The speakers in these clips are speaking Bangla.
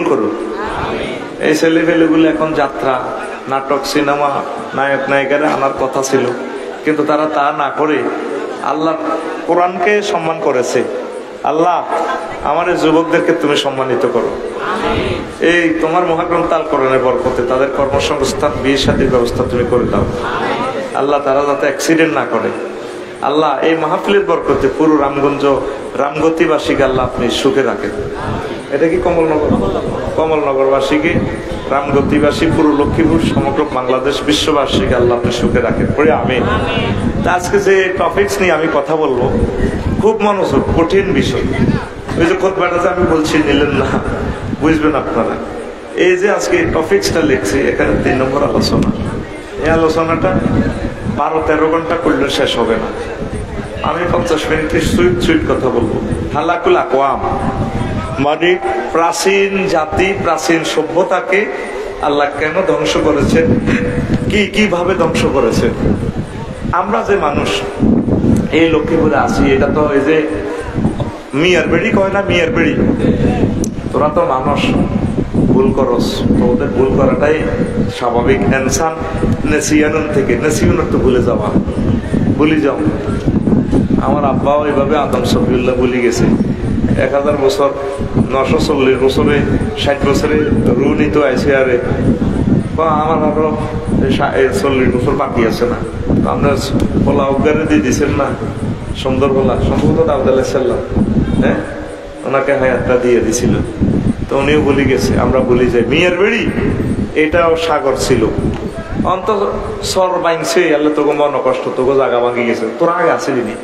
কবুল করুন। এই ছেলে পেলেগুলো এখন যাত্রা, নাটক, সিনেমা, নায়ক নায়িকারা আনার কথা ছিল, কিন্তু তারা তা না করে আল্লাহ কোরআনকে সম্মান করেছে। আল্লাহ আমার এই যুবকদেরকে তুমি সম্মানিত করো। এই তোমার মহাগ্রন্থ আল কোরআনের বরকতে তাদের কর্মসংস্থান, বিয়ে শাদীর ব্যবস্থা তুমি করে দাও। আল্লাহ তারা যাতে অ্যাক্সিডেন্ট না করে। আল্লাহ এই মাহফিলের বরকতে পুরো রামগঞ্জ, রামগতিবাসীকে আল্লাহ আপনি সুখে রাখেন। এটা কি কমলনগর? কমলনগরবাসীকে, রামগতিবাসী, পুরো লক্ষ্মীপুর, সমগ্র বাংলাদেশ, বিশ্ববাসীকে আল্লাহ আপনি সুখে রাখেন। পরে আমি আজকে যে টপিকস নিয়ে আমি কথা বলবো, খুব মনোযোগ, কঠিন বিষয়। ওই যে খুতবাটা যে আমি বলছি, নিলেন না, বুঝবেন আপনারা। এই যে আজকে টপিকসটা লিখছি, এখানে 3 নম্বর আলোচনা। এই আলোচনাটা 12-13 ঘন্টা করলে শেষ হবে না। আমি 50 মিনিটে সুইট কথা বলবো। হালাকুল আকওয়াম মানে প্রাচীন জাতি, প্রাচীন সভ্যতাকে আল্লাহ কেন ধ্বংস করেছেন, কিভাবে ধ্বংস করেছেন। আমরা যে মানুষ এই লক্ষ্মীপুরে আছি, এটা তো এই যে মিয়ার বেড়ি কয় না, মিয়ার বেড়ি, তোরা তো মানুষ, ভুল করস, তো ওদের ভুল করাটাই স্বাভাবিক। ইনসান নেসিয়ানুন থেকে, নেসিয়ানুন তো ভুলে যাওয়া, ভুলি যাও। আমার আব্বাও এইভাবে আদম সফিউল্লাহ ভুলে গেছে। 1000 বছর, 940 বছরে, 60 বছরে রুনি তো আইসে, আরে আমার আরো 40 বছর বাকি আছে না। আপনার পোলা অজ্ঞানে দিয়ে দিচ্ছেন না, সুন্দর পোলা, সম্ভবত দাউদ আলাইহিস সালাম, হ্যাঁ, ওনাকে হায়াতটা দিয়ে দিছিল। তো উনিও ভুলে গেছে, আমরা ভুলি যাই। মিয়ার বেড়ি এটাও সাগর ছিল, অন্তত সর বাইংছে, আল্লাহ তোকে মন কষ্ট, তোকে জায়গা ভাঙি গেছে, তোরা আগে আসিলি নি।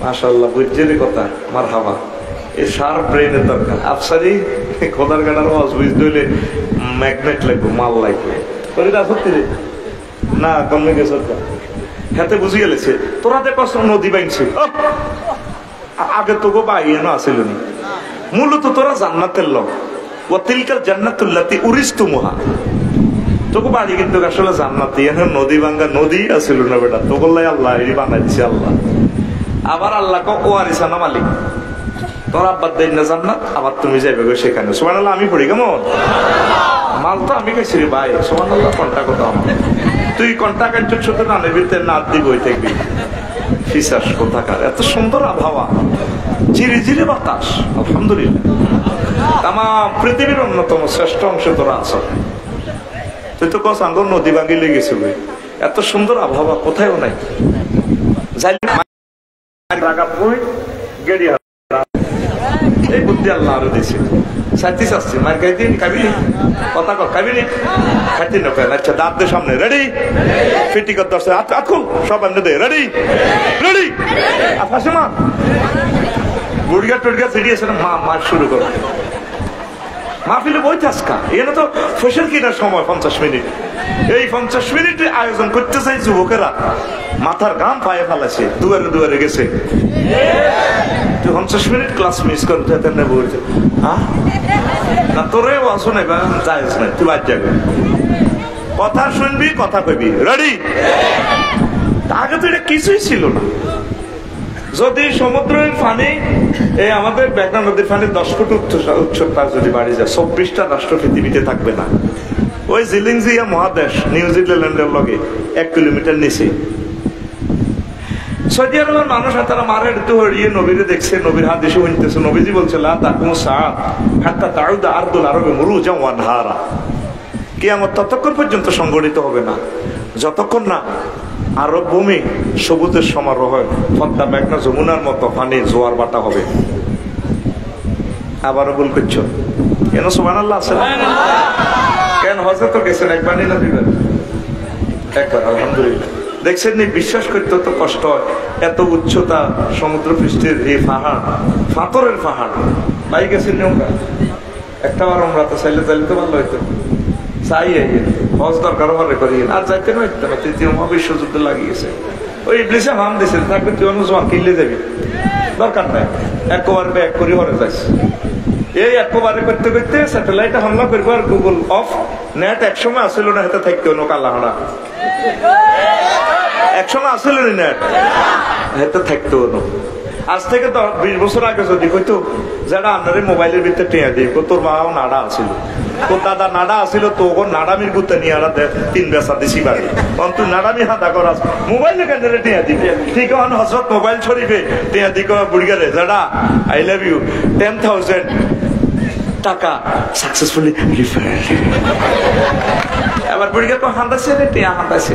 মাশাআল্লাহ, বুঝছেন কথা, আমার হাবা এই শার্প ব্রেনের দরকার। আফসারি খোদার কাটার অসুবিধ হইলে ম্যাগনেট লাগবে, মাল লাগবে। না কমে গেছে, খেতে বুঝি গেলেছে। তোরা দেখো নদী বাইছে, আগে তোকে বাইয়ানো আসিল নি। মূলত তোরা জান্নাতের লোক, ও তিলকাল জান্নাতুল্লাতি উরিস্তুমুহা, তোকে বাড়ি কিন্তু আসলে জান্নাতি। এখন নদী ভাঙ্গা নদী আসিল না বেটা, তোকে আল্লাহ এই বানাই দিছে আল্লাহ। আবার আল্লাহ ও আরিসানা মালিক, তোর আব্বার দেয় না জান্নাত, আবার তুমি যাইবে সেখানে। সুবহানাল্লাহ, আমি পড়ি কেমন মাল তো আমি খাইছি রে ভাই। সুবহানাল্লাহ, কন্টা কথা আমার, তুই কন্টা কাঞ্চন সাথে না নেবিতে না দিব থাকবি ফিসাস কোথাকার। এত সুন্দর আবহাওয়া, ঝিরি ঝিরি বাতাস, আলহামদুলিল্লাহ। আমার পৃথিবীর অন্যতম শ্রেষ্ঠ অংশ তোরা আছ। তুই তো কস আঙ্গুর নদী ভাঙি লেগেছে, এত সুন্দর আবহাওয়া কোথায়ও নাই। এই বুদ্ধি আল্লাহ আরো দিয়েছে। সাইতিস আসছে, মার খাই দিন, খাবি কথা কর, খাবি নি, খাইতে না কেন? আচ্ছা, দাঁত দে সামনে, রেডি, ফিটি কর, দর্শক আতকুল সব এমনি দে, রেডি রেডি, ফাঁসে মা গুড়িয়া টুড়িয়া সিরিয়াস মা মার শুরু করো। মাহফিলে বইতে আসকা, এখানে তো ফসল কেনার সময় 50 মিনিট। এই 50 মিনিটে আয়োজন করতে চাই যুবকেরা, মাথার গাম পায়ে ফেলাছে, দুয়ারে দুয়ারে গেছে। তুই 50 মিনিট ক্লাস মিস করতে বলছে, হ্যাঁ না তোরে আসো না, যাইস না, তুই বাদ যাবে, কথা শুনবি, কথা কবি, রেডি। আগে তো এটা কিছুই ছিল না। যদি সমুদ্রের পানি, এই আমাদের বেগনা নদীর পানি 10 ফুট উচ্চতা যদি বাড়ি যায়, 24টা রাষ্ট্র পৃথিবীতে থাকবে না। ওই জিলিংজিয়া মহাদেশ নিউজিল্যান্ডের লগে 1 কিলোমিটার নিচে। সৌদি আরবের মানুষ তারা মারের তো হরিয়ে নবীরে দেখছে, নবীর হাদিসে শুনতেছে। নবীজি বলছে লা তাকুমু সাআত হাত্তা তাউদা আরদুল আরবে মুরুজান ওয়া আনহারা, কিয়ামত ততক্ষণ পর্যন্ত সংগঠিত হবে না যতক্ষণ না আরব ভূমি সবুজের সমারোহ, পদ্মা, মেঘনা, যমুনার মতো পানি জোয়ার বাটা হবে। আবারও ভুল করছো কেন? সুবহানাল্লাহ আছে কেন? হযরত গেছেন একবার না দুইবার? একবার, আলহামদুলিল্লাহ। দেখছেন নি, বিশ্বাস করতে তো কষ্ট হয়, এত উচ্চতা সমুদ্র পৃষ্ঠের এই পাহাড়, পাথরের পাহাড়। পাই গেছেন নৌকা একটা বার, আমরা তো চাইলে তো ভালো হইতো। চাই হজ দরকার হলে করি, আর যাইতে না হইতো না। 3য় মহাবিশ্বযুদ্ধ লাগিয়েছে, ওই ইবলিসে হাম দিছে, থাকবে তুই অনুজমা কিনলে যাবি, দরকার নাই, একবারে ব্যাক করি হরে যাইছে। এই একবারে করতে করতে স্যাটেলাইটে হামলা করবো, আর গুগল অফ, নেট একসময় আসছিল না, হাতে থাকতে অন্য কাল্লাহাড়া, একসময় আসছিল না নেট, হাতে থাকতো অন্য। আজ থেকে 20 বছর আগে যদি কইতো যারা আপনারে মোবাইলের ভিতরে টেয়া দিই তোর মাও নাড়া আছিল, তোর দাদা নাড়া আছিল, তো ওর নাড়ামির গুতে নিয়ে আরা 3 বেচা দিছি বাড়ি, কারণ তুই নাড়ামি হাতা করাস মোবাইলে কেন টেয়া দিবে। ঠিক আছে হজরত মোবাইল শরীফে টেয়া দি বুড়ি গেলে যারা আই লাভ ইউ 10,000 টাকা সাকসেসফুলি রিফান্ড। এবার বুড়ি গেল হান্দাছে টেয়া হান্দাছে।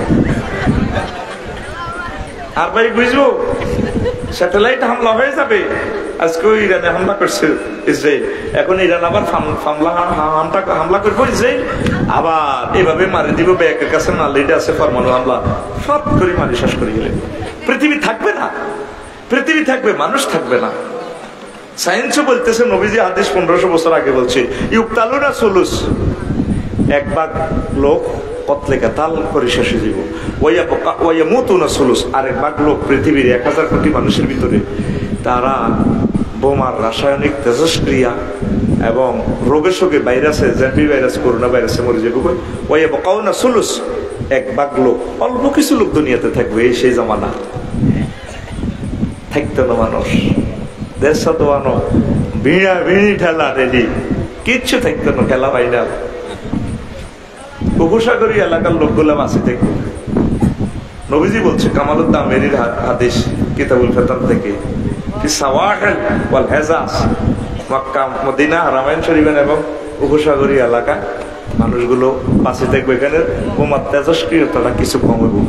আর ভাই বুঝবো স্যাটেলাইট হামলা হয়ে যাবে। আজকে ইরানে হামলা করছে ইসরায়েল, এখন ইরান আবার হামলা করবো ইসরায়েল, আবার এভাবে মারি দিব ব্যাগের কাছে নালিটা আছে পরমাণু হামলা, সব করে মারি শেষ করে গেলে পৃথিবী থাকবে না, পৃথিবী থাকবে মানুষ থাকবে না। সায়েন্সও বলতেছে, নবীজি হাদিস 1500 বছর আগে বলছে ইউক্তালুনা সুলুস, 1 ভাগ লোক কতলে কাতাল করে শেষে যাব, ওয়া মুতুনা সুলুস, আর 1 ভাগ লোক পৃথিবীর 1000 কোটি মানুষের ভিতরে তারা বোমার রাসায়নিক তেজস্ক্রিয়া এবং রোগে শোকে ভাইরাসে, জ্যাম্পি ভাইরাস, করোনা ভাইরাসে মরে যাবে। ওয়া বকাউনা সুলুস, 1 ভাগ লোক, অল্প কিছু লোক দুনিয়াতে থাকবে। এই সেই জামানা থাকতো না মানুষ, দেশ দোয়ানো ভিড়া ভিড়ি ঠেলা রেডি, কিচ্ছু থাকতো না, খেলা বাইনা। উপসাগরী এলাকার লোকগুলা বাঁচি থাকতো। নবীজি বলছে কামালুদ্দামেরির হাদিস কিতাবুল ফিতান থেকে, সাওয়াহিল ওয়াল হিজাজ, মক্কা মদিনা হারামাইন শরীফের এবং উপসাগরী এলাকা মানুষগুলো বাঁচি থাকবে। এখানে বোমার তেজস্ক্রিয়তাটা কিছু কমবো,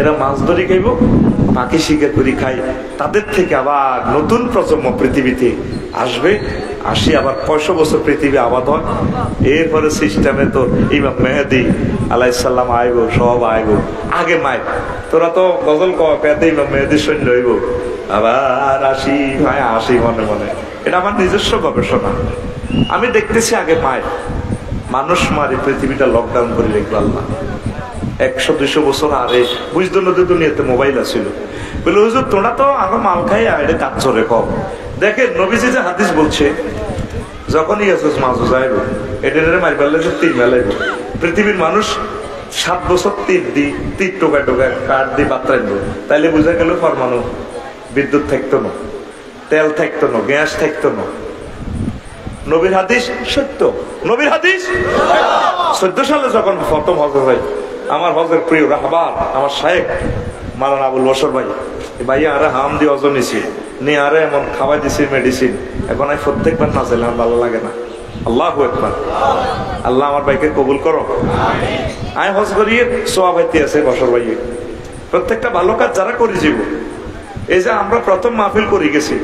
এরা মাছ ধরি খাইব, পাখি শিকার করি খাই, তাদের থেকে আবার নতুন প্রজন্ম পৃথিবীতে আসবে, আসি আবার 500 বছর পৃথিবী আবাদ হয়। এরপরে সিস্টেমে তো ইমাম মেহেদী আলাইহিস সালাম আইব, সব আইব। আগে মাই তোরা তো গজল কয়াতে ইমাম মেহেদী সৈন্য হইব, আবার আসি ভাই আসি মনে মনে। এটা আমার নিজস্ব গবেষণা, আমি দেখতেছি আগে মায় মানুষ মারি পৃথিবীটা লকডাউন করে রেখলো আল্লাহ। 100-200 বছর আরে বুঝতো না দুনিয়াতে মোবাইল আসছিল, বলে হুজুর তোরা তো আগে মাল খাই এটা কাজ চলে কম। দেখেন নবীজি যে হাদিস বলছে, যখনই আসুস মাছ যাইব এটা মারি পারলে 3 মেলাইব। পৃথিবীর মানুষ 7 বছর তীর টোকায় টোকায় কাঠ দিয়ে বাত্রাইব, তাইলে বোঝা গেল পরমাণু বিদ্যুৎ থাকতো না, তেল থাকতো না, গ্যাস থাকতো না। নবীর হাদিস সত্য, নবীর হাদিস 14 সালে যখন প্রথম হজ হয়, আমার হজের প্রিয় রাহবার আমার শায়েখ মাওলানা আবুল বশর ভাইয়া আরে হাম দিয়ে অজন নিছি নিয়ে আরে এমন খাওয়াই দিছি মেডিসিন, এখন আমি প্রত্যেকবার না চাইলে আমার ভালো লাগে না। আল্লাহু আকবার, আল্লাহ আমার ভাইকে কবুল করো। আমি হজ করিয়ে সওয়াব হইতে আছে বশর ভাইয়ে, প্রত্যেকটা ভালো কাজ যারা করে যাব, এই যে আমরা প্রথম মাহফিল করে গেছি,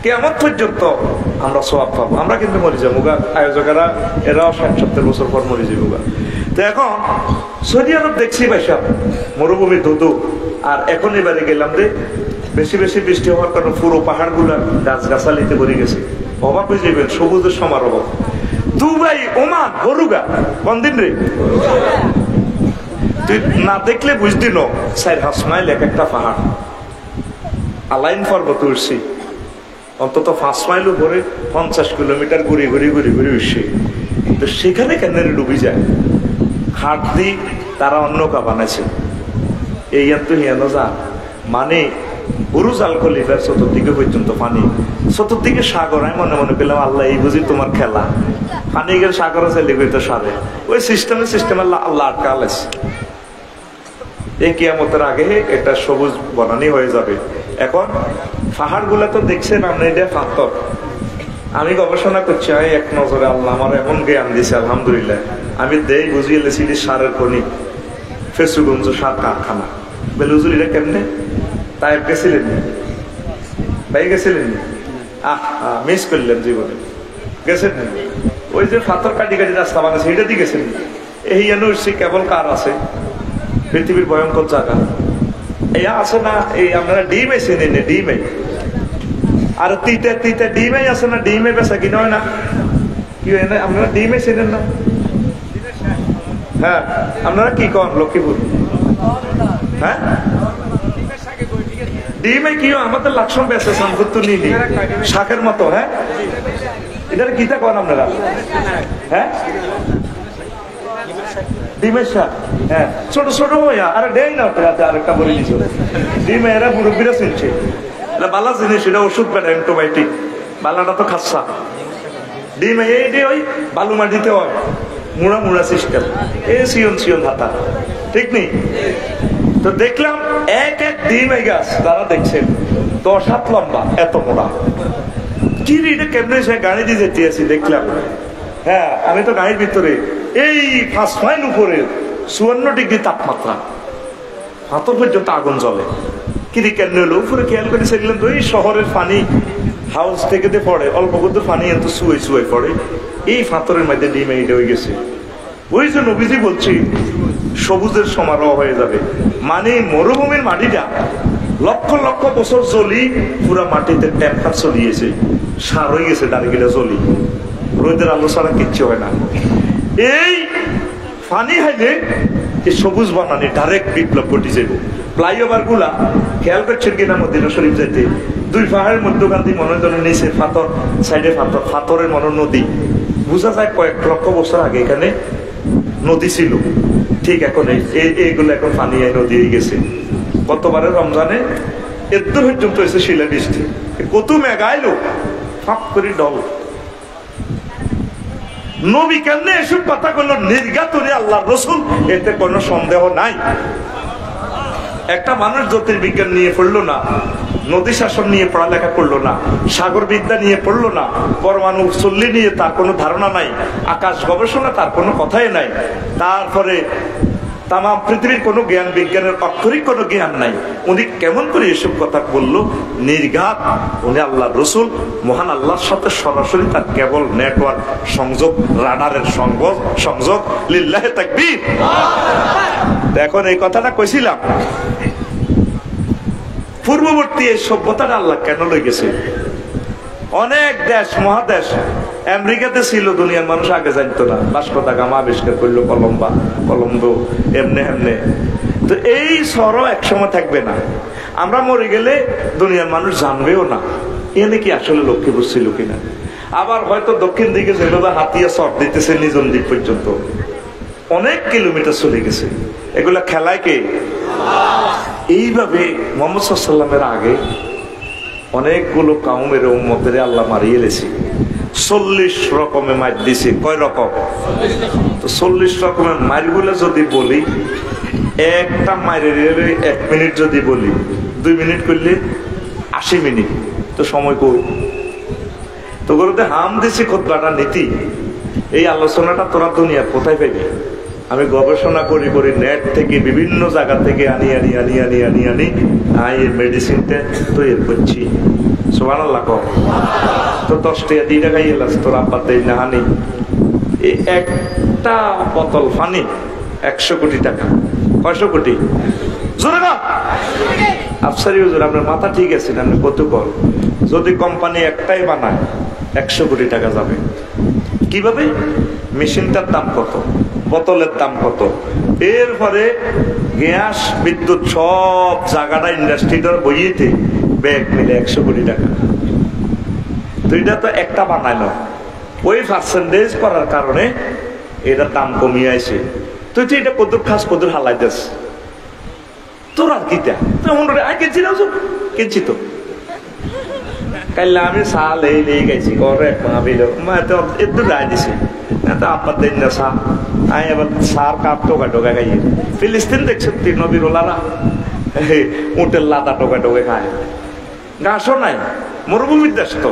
কিয়ামত পর্যন্ত আমরা সওয়াব পাবো। আমরা কিন্তু মরে যাবো, আয়োজকেরা এরাও 60-70 বছর পর মরে যাবো। তো এখন সৌদি আরব দেখছি ভাইসা মরুভূমি ধুধু, আর এখন এবারে গেলাম যে বেশি বেশি বৃষ্টি হওয়ার কারণে পুরো পাহাড় গুলা গাছগাছালিতে ভরে গেছে, অবাক হয়ে যাবেন, সবুজের সমারোহ। দুবাই, ওমান, হরুগা কোন দিন রে, তুই না দেখলে বুঝতি ন 4-5 মাইল এক একটা পাহাড়। আলাইন পর্বত উঠছি, অন্তত 5 মাইল উপরে 50 কিলোমিটার ঘুরি ঘুরি ঘুরি ঘুরি উঠছে। তো সেখানে কেন ডুবি যায়, হাট দিয়ে তারা অন্য কা বানাইছে। এই তো হিয়ানো যা মানে বুরুজ আল খলিফার চতুর্দিকে পর্যন্ত পানি, চতুর্দিকে সাগর। আমি মনে মনে পেলাম আল্লাহ এই বুঝি তোমার খেলা, পানি গেলে সাগর চাইলে তো সারে, ওই সিস্টেম আল্লাহ আটকা আলাইছে। এই কিয়ামতের আগে একটা সবুজ বনানি হয়ে যাবে। এখন পাহাড় গুলা তো দেখছেন আপনি, এটা পাথর। আমি গবেষণা করছি, আমি এক নজরে আল্লাহ আমার এমন জ্ঞান দিছে আলহামদুলিল্লাহ। আমি দেই বুঝিয়ে লেছি সারের খনি, ফেসুগঞ্জ সার কারখানা। বলে হুজুর এটা কেমনে, তাই গেছিলেন ভাই, গেছিলেন মিস করলেন জীবনে, গেছেন ওই যে পাথর কাটি কাটি রাস্তা বানাচ্ছে এটা দিয়ে গেছেন। এই উঠছি কেবল কার আছে পৃথিবীর ভয়ঙ্কর জায়গা এই আছে না, এই আপনারা ডিমে চেনেন, ডিমে আর তিতা ডিমে আছে না, ডিমে বেচা কিনা হয় না, কি হয় না, আপনারা ডিমে চেনেন না? হ্যাঁ আপনারা কি কন লক্ষ্মীপুর, হ্যাঁ ডিমে কি হয়, আমাদের লাকসম বেচে সামপুত্তর নিলি শাকের মতো। হ্যাঁ এটার কিতা কন আপনারা, হ্যাঁ ডিমের শাক, হ্যাঁ ছোট ছোট হইয়া, আরে দেয় না রাতে আরেকটা বলে দিছ ডিমে, এরা মুরব্বীরা শুনছে বালা জিনিস, এটা ওষুধ বেটা, অ্যান্টিবায়োটিক। বালাটা তো খাচ্ছা ডিম, এই ওই বালু মাটিতে হয় মুড়া মুড়া সিস্টেম, এ সিয়ন সিয়ন হাতা, ঠিক নেই? তো দেখলাম এক এক ডিম এই গাছ, তারা দেখছেন 10 হাত লম্বা, এত মোড়া। কি রে এটা কেমনে? সে গাড়ি দিয়ে যেতে আছি, দেখলাম হ্যাঁ আমি তো গাড়ির ভিতরে, এই 5 মাইল উপরে 54 ডিগ্রি তাপমাত্রা, হাতর পর্যন্ত আগুন জ্বলে। কি রে কেমনে হলো? উপরে খেয়াল করে সেগুলো তো এই শহরের পানি হাউস থেকে পড়ে, অল্প কত পানি এত শুয়ে শুয়ে পড়ে, এই ফাতরের মধ্যে ডিম এইটা হয়ে গেছে। ওই যে নবীজি বলছি সবুজের সমারোহ হয়ে যাবে, মানে মরুভূমির মাটিটা লক্ষ লক্ষ বছর জ্বলি পুরা মাটিতে টেম্পার চলিয়েছে, সার হয়ে গেছে দাঁড়িয়ে জ্বলি, রোদের আলো ছাড়া কিচ্ছু হয় না। এই পানি হাইলে এই সবুজ বানানি ডাইরেক্ট বিপ্লব ঘটে যাবে। ফ্লাইওভার গুলা খেয়াল করছেন কিনা মদিনা শরীফ যাইতে, 2 পাহাড়ের মধ্যখান দিয়ে মনে হয় নিচে পাথর, সাইডে পাথর, পাথরের মনে নদী, বোঝা যায় কয়েক লক্ষ বছর আগে এখানে নদী ছিল। ঠিক এখন এইগুলো এখন পানি নদী হয়ে গেছে। গতবারে রমজানে এত পর্যন্ত এসে শিলা বৃষ্টি, কত মেঘাইলো ফাঁক করে ডল। নবী কেন এসব কথা গুলো নির্গাতরে আল্লাহ রসুল, এতে কোনো সন্দেহ নাই। একটা মানুষ জ্যোতির্বিজ্ঞান নিয়ে পড়লো না, নদী শাসন নিয়ে পড়ালেখা করলো না, সাগর বিদ্যা নিয়ে পড়লো না, পরমাণু চল্লি নিয়ে তার কোনো ধারণা নাই, আকাশ গবেষণা তার কোনো কথাই নাই, তারপরে তাম পৃথিবীর কোনো জ্ঞান, বিজ্ঞানের অক্ষরিক কোনো জ্ঞান নাই, উনি কেমন করে এসব কথা বললো? নির্ঘাত উনি আল্লাহ রসুল, মহান আল্লাহর সাথে সরাসরি তার কেবল নেটওয়ার্ক সংযোগ, রাডারের সংযোগ। লিল্লাহে তাকবীর। এখন এই কথাটা কইছিলাম, পূর্ববর্তী এই সভ্যতাটা আল্লাহ কেন লয়ে গেছে? অনেক দেশ মহাদেশ, আমেরিকাতে ছিল, দুনিয়ার মানুষ আগে জানতো না, ভাস্কো দা গামা আবিষ্কার করলো কলম্বো, এমনে এমনে। তো এই সরও একসময় থাকবে না, আমরা মরে গেলে দুনিয়ার মানুষ জানবেও না এনে কি আসলে লক্ষ্মীপুর ছিল কিনা। আবার হয়তো দক্ষিণ দিকে যেভাবে হাতিয়া সর দিতেছে নিজন দ্বীপ পর্যন্ত, অনেক কিলোমিটার চলে গেছে, এগুলা খেলায় কে? এইভাবে মুহাম্মদ সাল্লাল্লাহু আলাইহি ওয়াসাল্লামের আগে অনেকগুলো কাউমের উম্মতের আল্লাহ মারিয়ে লেছে, 40 রকমের মার দিছে। কয় রকম? তো 40 রকমের মারগুলো যদি বলি, একটা মায়ের 1 মিনিট যদি বলি, 2 মিনিট করলে 80 মিনিট, তো সময় কই? তো গরুতে হাম দিছি খুতবাটা নীতি, এই আলোচনাটা তোরা দুনিয়া কোথায় পাইবি? আমি গবেষণা করি নেট থেকে, বিভিন্ন জায়গা থেকে আনি এই মেডিসিনটা তৈরি করছি। সুবহানাল্লাহ। তো 10 টাকা 2 টাকা এলাস তোর আব্বা দেই না হানি, এই একটা বোতল পানি 100 কোটি টাকা। 100 কোটি? জোরে না আফসারি হুজুর, আপনার মাথা ঠিক আছে না? আপনি কত কর, যদি কোম্পানি একটাই বানায় 100 কোটি টাকা যাবে। কিভাবে? মেশিনটার দাম কত, বোতলের দাম কত, এরপরে গ্যাস, বিদ্যুৎ, সব জায়গাটা ইন্ডাস্ট্রিটার বইয়েতে ব্যাগ মিলে 100 কোটি টাকা। দুইটা তো একটা বানাইলো, ওই পার্সেন্টেজ করার কারণে এটার দাম কমিয়ে আইছে। তুই তো এটা কদুর খাস, কদুর হালাই দেস, তোর আর কিটা কিনছি তো কাইলে আমি সাল এই গেছি করে একটু রায় দিছি, আব্বার দেন না সা, আমি এবার সার কাপ টোকা টোকা খাই। ফিলিস্তিন দেখছেন তিন নদীর ওলারা উটের লাদা টোকা টোকে খায়, ঘাসও নাই, মরুভূমির দেশ তো,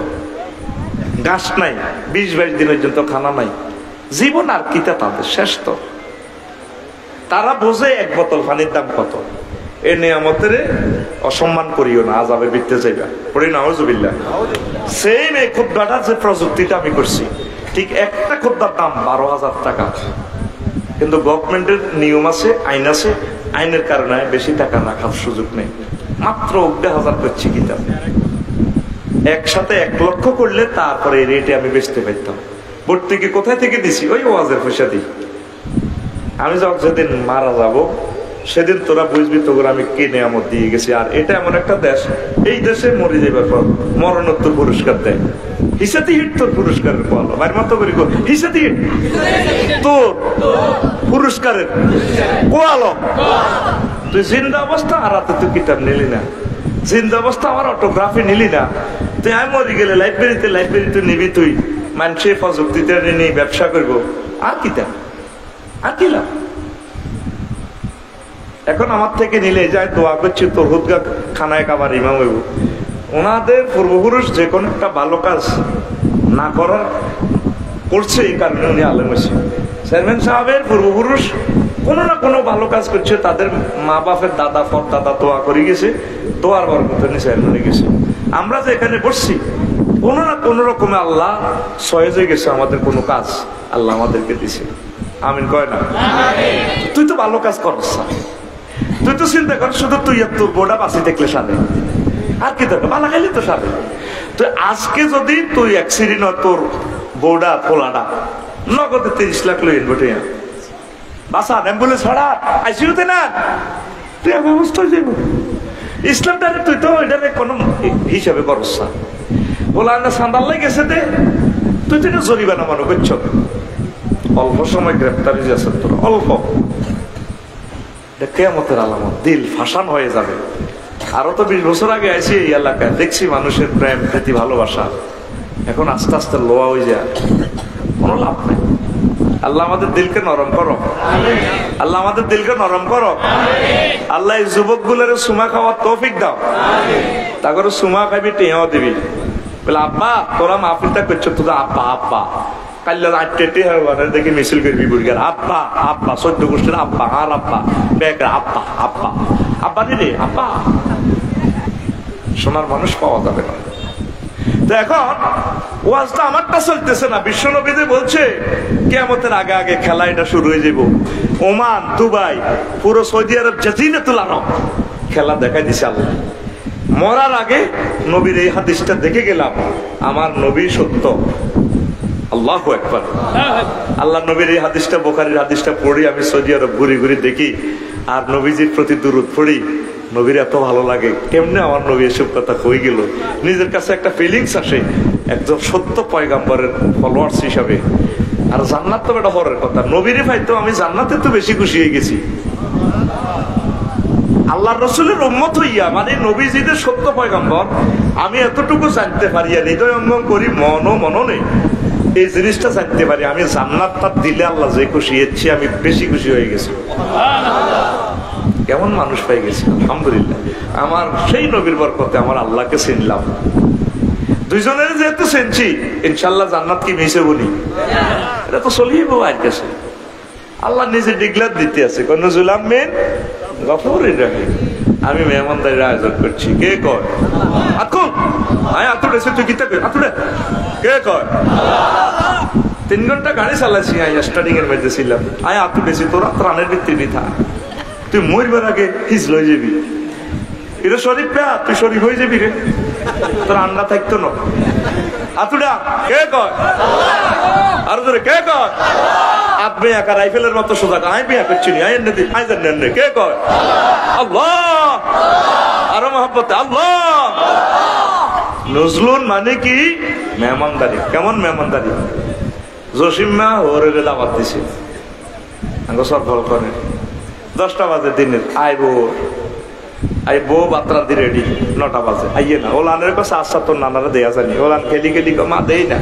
ঘাস নাই, 20-22 দিনের জন্য খানা নাই, জীবন আর কিতা তাদের শেষ। তো তারা বোঝে 1 বোতল পানির দাম কত। এ নিয়ামতের অসম্মান করিও না, আযাবে বিতে যাইবা। পড়ি নাউযুবিল্লাহ। সেম এই খুতবাটার যে প্রযুক্তিটা আমি করছি, ঠিক একটা খুতবার দাম 12,000 টাকা, কিন্তু গভর্নমেন্টের নিয়ম আছে, আইন আছে, আইনের কারণে বেশি টাকা রাখার সুযোগ নেই, মাত্র 1,000 করছি কিতাব। একসাথে 1 লক্ষ করলে তারপরে এই রেটে আমি বেচতে পারতাম। ভর্তুকি কোথায় থেকে দিছি? ওই ওয়াজের পয়সা দিই। আমি যখন যেদিন মারা যাব সেদিন তোরা বুঝবি তোর আমি কে নিয়ামত দিয়ে গেছি। আর এটা এমন একটা দেশ, এই দেশে মরে যাবার পর মরণোত্তর পুরস্কার দেয়। হিসাতি হিট তোর পুরস্কারের পালো, বাড়ির মতো করি হিসাতি হিট তোর পুরস্কারের কোয়ালো। তুই জিন্দা অবস্থা আর তুই কিতাব নিলি না, জিন্দা অবস্থা আমার অটোগ্রাফি নিলি না, তুই আমি মরে গেলে লাইব্রেরিতে নিবি, তুই মানুষে প্রযুক্তিতে নিয়ে ব্যবসা করবো, আর কি তা, আর কি লাভ? এখন আমার থেকে নিলে যায় দোয়া করছি তোর হুদগা খানায় কাবার ইমাম হইব। ওনাদের পূর্বপুরুষ যে কোনো একটা ভালো কাজ না করার করছে, এই কারণে উনি আলেম হয়েছে। চেয়ারম্যান সাহেবের পূর্বপুরুষ কোনো না কোনো ভালো কাজ করছে, তাদের মা বাপের দাদা দাদা দোয়া করে গেছে, দোয়ার বরকতে চেয়ারম্যানে গেছে। আমরা যে এখানে বসছি কোনো না কোনো রকমে আল্লাহ সহজে গেছে, আমাদের কোনো কাজ আল্লাহ আমাদেরকে দিছে। আমিন কয় না? তুই তো ভালো কাজ করছ, তুই তো চিন্তা কর শুধু তুই আর তোর বোর্ডা বাঁচি দেখলে সাথে, আর কি দরকার, বালা খাইলে তো সাথে। তুই আজকে যদি তুই অ্যাক্সিডেন্ট হয়, তোর বোর্ডা পোলাডা নগদে 30 লাখ লই বটে বাসা অ্যাম্বুলেন্স ভাড়া আইসিইউতে না, তুই ব্যবস্থা হয়ে যাবো। ইসলামটারে তুই তো এটারে কোনো হিসাবে করস না, বলা না সান্দাল্লাই গেছে দে, তুই তো এটা জরিমানা মনে করছ। অল্প সময় গ্রেপ্তার হয়ে যাচ্ছে তোর, অল্প। কিয়ামতের আলামত, দিল ফাঁসান হয়ে যাবে। আরো তো 20 বছর আগে আইসি এই এলাকায়, দেখছি মানুষের প্রেম প্রীতি ভালোবাসা, এখন আস্তে আস্তে লোয়া হয়ে যায়, কোনো লাভ নেই। আল্লাহ আমাদের দিলকে নরম করো, আল্লাহ আমাদের দিলকে নরম করো। আল্লাহ এই যুবক গুলোর সুমা খাওয়ার তৌফিক দাও, তারপরে সুমা খাইবি টেঁয়াও দিবি, বলে আব্বা তোরা মাহফিলটা করছো, তোরা আব্বা আব্বা কাল্লা আটটে দেখি মিছিল করবি বুড়িগার আব্বা আব্বা, 14 গোষ্ঠীর আব্বা, আর আব্বা বেকার আব্বা আব্বা আব্বা দিদি আব্বা। শোনার মানুষ পাওয়া যাবে না। তো এখন ওয়াজটা আমারটা চলতেছে না, বিশ্বনবীতে বলছে কিয়ামতের আগে আগে খেলা এটা শুরু হয়ে যাব। ওমান, দুবাই, পুরো সৌদি আরব, জাজিরাতুল আরব খেলা দেখাই দিছে আল্লাহ। মরার আগে নবীর এই হাদিসটা দেখে গেলাম, আমার নবী সত্য। আল্লাহু আকবার। আল্লাহ নবীর এই হাদিসটা, বুখারীর হাদিসটা পড়ি, আমি সৌদি আরব ঘুরি ঘুরি দেখি, আর নবীজির প্রতি দুরূদ পড়ি। নবীর এত ভালো লাগে, কেমনে আমার নবী এসব কথা হয়ে গেল, নিজের কাছে একটা ফিলিংস আসে একজন সত্য পয়গাম্বরের ফলোয়ার্স হিসাবে। আর জান্নাত তো এটা হরের কথা, নবীরে ভাই তো আমি জান্নাতে তো বেশি খুশি হয়ে গেছি। আল্লাহ রসুলের উম্মত হইয়া, মানে নবীজিদের সত্য পয়গাম্বর, আমি এতটুকু জানতে পারি, আর হৃদয় অঙ্গম করি, মনও নেই, এই জিনিসটা জানতে পারি আমি জান্নাতটা দিলে আল্লাহ যে খুশি, এর চেয়ে আমি বেশি খুশি হয়ে গেছি। কেমন মানুষ পেয়ে গেছি, আলহামদুলিল্লাহ। আমার সেই নবীর বরকতে আমার আল্লাহকে চিনলাম। দুইজনের যেহেতু চিনছি, ইনশাল্লাহ জান্নাত কি মিশে বলি, এটা তো চলিয়ে বউ আর কাছে। আল্লাহ নিজে ডিক্লার দিতে আছে, কোন জুলাম মেন গফুরুর রহিম। আমি মেহমানদারির আয়োজন করছি, কে কয়? আতুল আয় আতুল এসে তুই কিতা কয়? আতুল কে কয়? 3 ঘন্টা গাড়ি চালাইছি, আয় স্টার্টিং এর মধ্যে ছিলাম। আয় আতুল এসে তোরা ত্রাণের ভিত্তি থা, তুই মরবার আগে হিজ লই যাবি। এটা শরীফ পা, তুই শরীফ হয়ে যাবি রে, তোর আন্ডা থাকতো না। আতুডা কে কয়? আর ধরে কে কয়? আপনি একা রাইফেলের মতো সোজা, আই বিয়া করছি আই এনে আই জানেন কে কয়? আল্লাহ। আরো মহব্বতে আল্লাহ। নজলুন মানে কি? মেহমানদারি। কেমন মেহমানদারি? জসিমা ওরে দাওয়াত দিছে, সব ভালো করে 10টা বাজে দিনের, আইবো বাত্রা দি রেডি 9টা বাজে, আইয়ে না ওলানের কাছে আশা তোর নানারা দেয়া জানি, ওলান খেলি খেলি মা দেই না।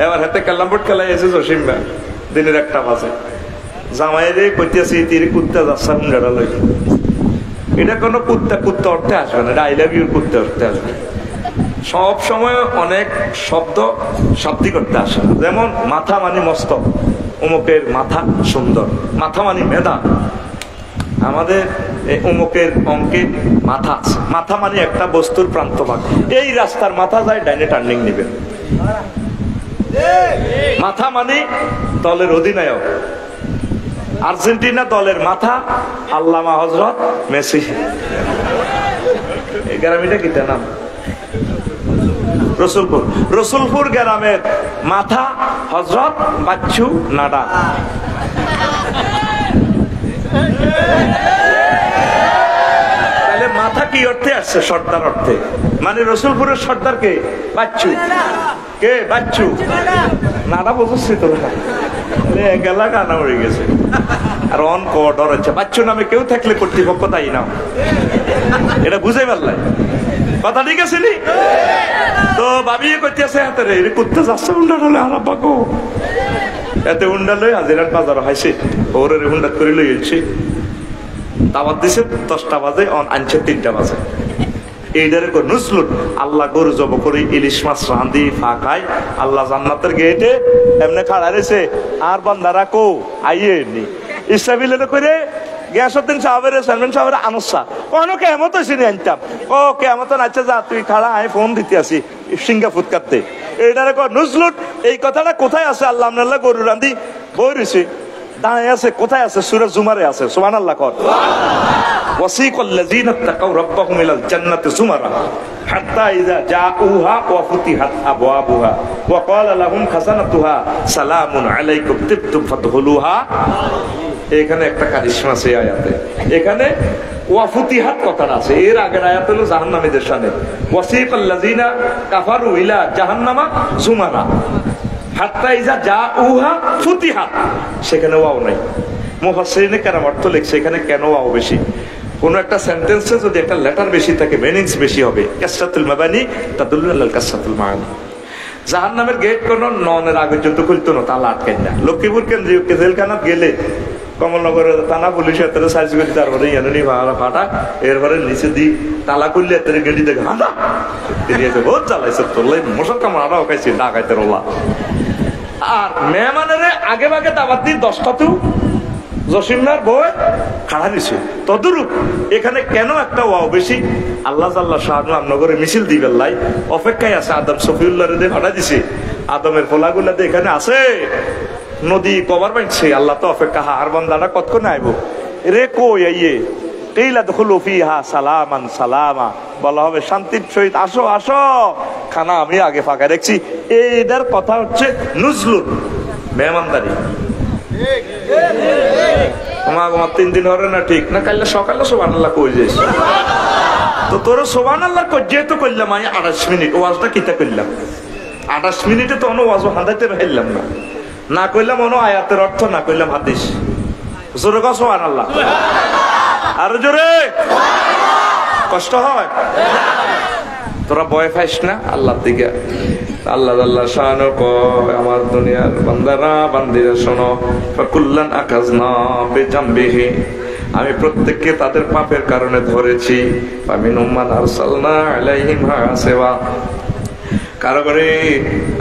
এবার হাতে ক্যালাম বোর্ড খেলাই এসে জসিমা দিনের 1টা বাজে, জামাই রে কইতেছি তীর কুত্তা যাচ্ছে হুন্ডাটা লই। এটা কোনো কুত্তা অর্থে আসবে না, এটা আই লাভ ইউর কুত্তা অর্থে আসবে। সব সময় অনেক শব্দ শাব্দিক করতে আসে, যেমন মাথা মানে মস্তক, অমুকের মাথা সুন্দর, মাথা মানে মেধা। আমাদের অমুকের অঙ্কে মাথা আছে, মাথা মানে একটা বস্তুর প্রান্তভাগ। এই রাস্তার মাথা যায় ডাইনে টার্নিং নিবেন। মাথা মানে দলের অধিনায়ক, আর্জেন্টিনা দলের মাথা আল্লামা হযরত মেসি। এই গ্রামটা কি নাম? রসুলপুর। রসুলপুর গ্রামের মাথা হযরত বাচ্চু নাডা। তাহলে মাথা কি অর্থে আসছে? সর্দার অর্থে। মানে রসুলপুরের সর্দার কে? বাচ্চু। কে? বাচ্চু নাডা। বুঝছি তো গেলা কানা উড়ে গেছে। আর অন কর ডর হচ্ছে, বাচ্চু নামে কেউ থাকলে কর্তৃপক্ষ তাই না। এটা বুঝাই পারলাই কথা ঠিক আছে নি? তো ভাবিয়ে করতেছে হাতে রে করতে যাচ্ছে উন্ডা হলে আর বাকো এতে উন্ডা লই হাজিরার বাজার হাইছে ওরে হুন্ডা করে লই এলছি দাওয়াত দিছে 10টা বাজে আনছে 3টা বাজে এইটারে কো নুসলুট আল্লাহ গরু জব করে ইলিশ মাছ রাঁধি ফাঁকাই আল্লাহ জান্নাতের গেটে এমনি খাড়া রয়েছে আর বান্দারা কো আইয়ে নি ইসরাবিলের করে গিয়াসউদ্দিন সাহেবের সালমান সাহেবের আনসা কোনো কেমত হয়েছে নি আনতাম ও কেমত আচ্ছা যা তুই খাড়া আমি ফোন দিতে আসি সিঙ্গা ফুটকাতে এইটারে কো নুসলুট এই কথাটা কোথায় আছে আল্লাহ আপনার গরু রাঁধি বই রয়েছে দাঁড়ায় আছে কোথায় আছে সূরা জুমারে আছে সুবহানাল্লাহ কর ওয়াসিকাল্লাযীনা তাকাউ রাব্বাহুম ইলাল জান্নাতি যুমারা হাত্তা ইযা জাউহা ওয়া ফুতিহাত আবওয়াবুহা ওয়া ক্বালা লাহুম খাযানাতুহা সালামুন আলাইকুম তিবতুম ফাদখুলুহা এখানে একটা কারিশমা আছে আয়াতে এখানে ওয়া ফুতিহাত কথাটা আছে এর আগের আয়াত হলো জাহান্নামীদের শানে ওয়াসিকাল্লাযীনা কাফারু ইলা জাহান্নামা যুমারা হাত্তা ইযা জাউহা ফুতিহাত সেখানে ওয়াও নাই মুফাসসিরিনে কেরাম অর্থ লিখছে এখানে কেন ওয়াও বেশি কোন একটা সেন্টেন্সে যদি একটা লেটার বেশি থাকে মিনিংস বেশি হবে কাসরাতুল মাবানি তাদুল্লু আলাল কাসরাতুল মাআনি জাহান্নামের গেট কোন ননের আগে যত খুলতো না তালা আটকাই না লক্ষ্মীপুর কেন্দ্রীয় জেলখানাত গেলে কমলনগরের থানা পুলিশ এত সার্চ করে তারপরে এনে ফাটা এরপরে নিচে দি তালা করলে এত গেলি দেখে হাঁটা বহুত চালাইছে তোলাই মশার কামড়া খাইছে ডাকাইতে রোলা আর মেহমানের আগে ভাগে দাবাত দিয়ে 10টাতেও জসিমনার বই খাড়া দিছে তদরূপ এখানে কেন একটা ওয়াও বেশি আল্লাহ জাল্লা শাহানু আমনগরে মিছিল দিবেন লাই অপেক্ষায় আছে আদম সফিউল্লাহ রে ভাড়া দিছে আদমের ফলাগুলা এখানে আছে নদী কভার বাঁধছে আল্লাহ তো অপেক্ষা আর বান্দাটা কতক্ষণ আইব রে কই আইয়ে কিলা দখুলু ফিহা সালামান সালামা বলা হবে শান্তির সহিত আসো আসো খানা আমি আগে ফাঁকা দেখছি এইটার কথা হচ্ছে নুজলুল মেহমানদারি আমার 3 দিন হরে না ঠিক না কাইলে সকালে সুবহানাল্লাহ কই যাইস তো তোর সুবহানাল্লাহ কই যেহেতু করলাম আমি 28 মিনিট ওয়াজটা কিতা করলাম 28 মিনিটে তো ওয়াজ হাঁদাইতে পারলাম না না কইলাম অন্য আয়াতের অর্থ না কইলাম হাদিস জোরে কও সুবহানাল্লাহ আর জোরে কষ্ট হয় তোরা ভয় পাইস না আল্লাহর দিকে আল্লাহ আল্লাহ শানু কয় আমার দুনিয়ার বান্দারা বান্দিরা শোনো ফাকুল্লান আকাজনা বিজামবিহি আমি প্রত্যেককে তাদের পাপের কারণে ধরেছি ফামিনুম মান আরসালনা আলাইহিম হাসিবা কারো করে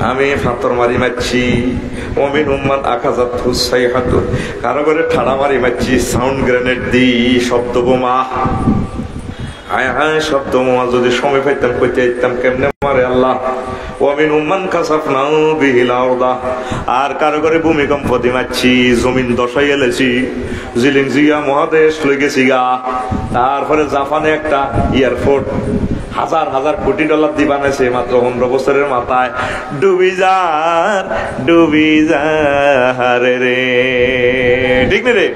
আমি ফাতর মারি মারছি ওমিনুম মান আখাযাতহু সাইহাতু কারো করে ঠাড়া মারি মারছি সাউন্ড গ্রেনেড দি শব্দ বোমা হায় হায় শব্দ বোমা যদি সময় পাইতাম কইতে আইতাম কেমনে মারে আল্লাহ ওমিনুম মান কাসাফনাউ বিহিল আরদা আর কারো করে ভূমিকম্প দি মারছি জমিন দশাই এলেছি জিলিং জিয়া মহাদেশ লই গেছি গা তারপরে জাপানে একটা এয়ারপোর্ট হাজার হাজার কোটি ডলার দিয়ে বানাইছে মাত্র 15 বছরের মাথায় ডুবি যার রে ঠিক না রে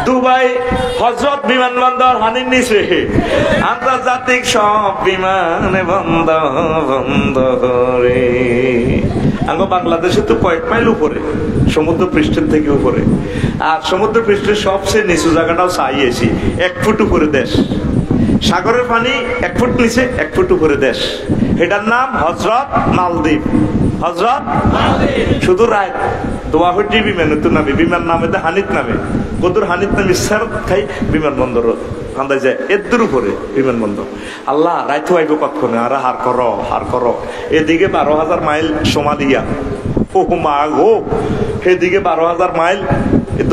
দুবাই হযরত বিমানবন্দর হানির নিচে আন্তর্জাতিক সব বিমান বন্ধ রে আঙ্গো বাংলাদেশে তো কয়েক মাইল উপরে সমুদ্র পৃষ্ঠের থেকে উপরে আর সমুদ্র পৃষ্ঠের সবচেয়ে নিচু জায়গাটাও চাইয়েছি 1 ফুট উপরে দেশ সাগরের পানি 1 ফুট নিচে 1 ফুট উপরে দেশ এটার নাম হযরত মালদ্বীপ হযরত শুধু রায় দোয়া হইটি বিমানত নামে বিমান নামে হানিত নামে কদুর হানিত নামে সারত খাই বিমানবন্দর কান্দায় যায় এর উপরে বিমানবন্দর আল্লাহ রাইতো আইব কতক্ষণে আর হার করো এদিকে 12,000 মাইল সোমালিয়া ও মা গো এদিকে 12,000 মাইল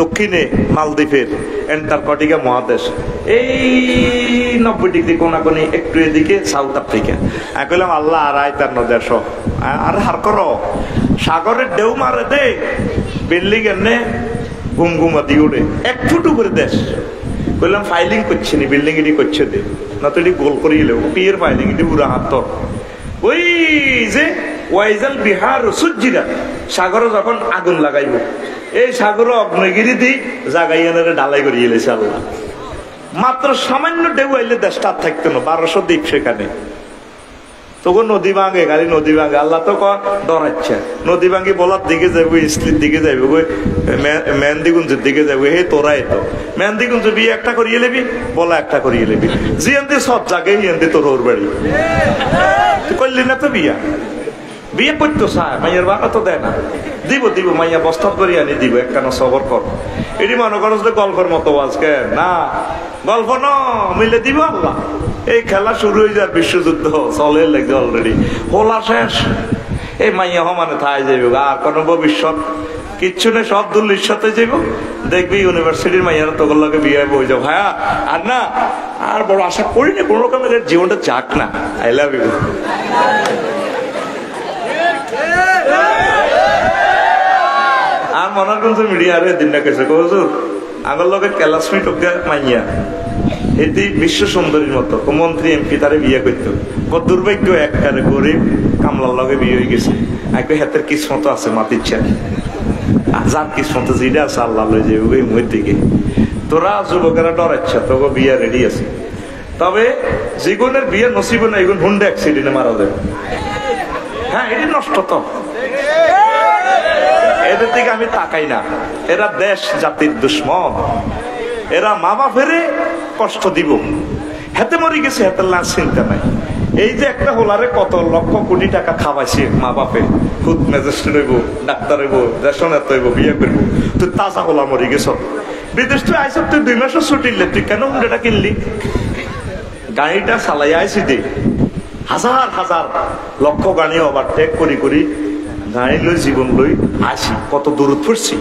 দক্ষিণে মালদ্বীপের অ্যান্টার্কটিকা মহাদেশ এই 90 ডিগ্রি কোনাকোনি একটু এদিকে সাউথ আফ্রিকা আমি কইলাম আল্লাহ আর আইতার নদেশ আর হার করো সাগরের ঢেউ মারে দে বিল্ডিং এনে ঘুমঘুমা দিয়ে উঠে 1 ফুট উপরে দেশ কইলাম ফাইলিং করছি নি বিল্ডিং এটি করছে দে না তো এটি গোল করিয়ে লেব পিয়ের ফাইলিং এটি পুরা হাত ওই যে ওয়াইজাল বিহার সুজ্জিরা সাগরে যখন আগুন লাগাইব এই সাগর অগ্নগিরি দি জাগাই এনে ঢালাই করিয়ে এলেছে আল্লাহ মাত্র সামান্য ঢেউ আইলে দেশটা থাকতো না 1200 দ্বীপ সেখানে তখন নদী ভাঙে, খালি নদী ভাঙে। আল্লাহ তো ডরাচ্ছে, নদী ভাঙি বলার দিকে যাবো, স্ত্রীর দিকে যাবো, মেহেন্দিগুঞ্জের দিকে যাবো। হে তোরাই তো মেহেন্দিগুঞ্জ বিয়ে একটা করিয়ে লেবি, বলা একটা করিয়ে লেবি, জিয়ান্তি সব জাগে হিয়ান্তি তোর ওর বাড়ি। তুই করলি না তো বিয়া, বিয়ে করতো চায়, মাইয়ার বাবা তো দেয় না। দিব দিব মাইয়া বস্তাত করে আনি দিব, একখানা সবর কর। এটি মনে করো যে গল্পের মতো আজকে না, গল্প ন মিলে দিব আল্লাহ। এই খেলা শুরু হয়ে যায়, বিশ্বযুদ্ধ চলে লেগে অলরেডি, হোলা শেষ। এই মাইয়া মানে থাই যাইব, আর কোন ভবিষ্যৎ কিচ্ছু নেই, সব দুল্লির সাথে যাইব। দেখবি ইউনিভার্সিটির মাইয়ারা তোর লগে বিয়ে বই যাও। হ্যাঁ আর না, আর বড় আশা করি না কোন রকমের জীবনটা যাক না। I love you. আর মনে করছে মিডিয়ারে দিন না কেছে হুজুর আমার লগে ক্লাসমেট মাইয়া এটি বিশ্ব সুন্দরীর মতো, মন্ত্রী এমপি তারে বিয়ে করতো। দুর্ভাগ্য একবারে গরিব কামলার লগে বিয়ে হয়ে গেছে। একবার হাতের কিসমত আছে মাতির চাল, যার কিসমত যেটা আছে আল্লাহ লয়ে যাবে ওই মুহের দিকে। তোরা যুবকেরা ডরাচ্ছে, তোকে বিয়ে রেডি আছে। তবে জীবনের বিয়ে নসিব না, এগুলো হুন্ডা অ্যাক্সিডেন্টে মারা যাবে। হ্যাঁ এটি নষ্ট তো, এদের দিকে আমি তাকাই না। এরা দেশ জাতির দুশ্মন, এরা মা বাপেরে কষ্ট দিব। হেতে মরি গেছে, হেতের লাশ চিন্তা নাই। এই যে একটা হোলারে কত লক্ষ কোটি টাকা খাওয়াইছে মা বাপে, খুদ ম্যাজিস্ট্রেট হইব, ডাক্তার হইব, রেশনেত হইব, বিয়ে করব। তুই তাজা হোলা মরি গেছ, বিদেশ তুই আইস, তুই 2 মাসের ছুটি নিলে, তুই কেন হুন্ডাটা কিনলি? গাড়িটা চালাই আইসি দে, হাজার হাজার লক্ষ গাড়ি ওভারটেক করি করি গাড়ি লই জীবন লই আসি, কত দূরত পড়ছি।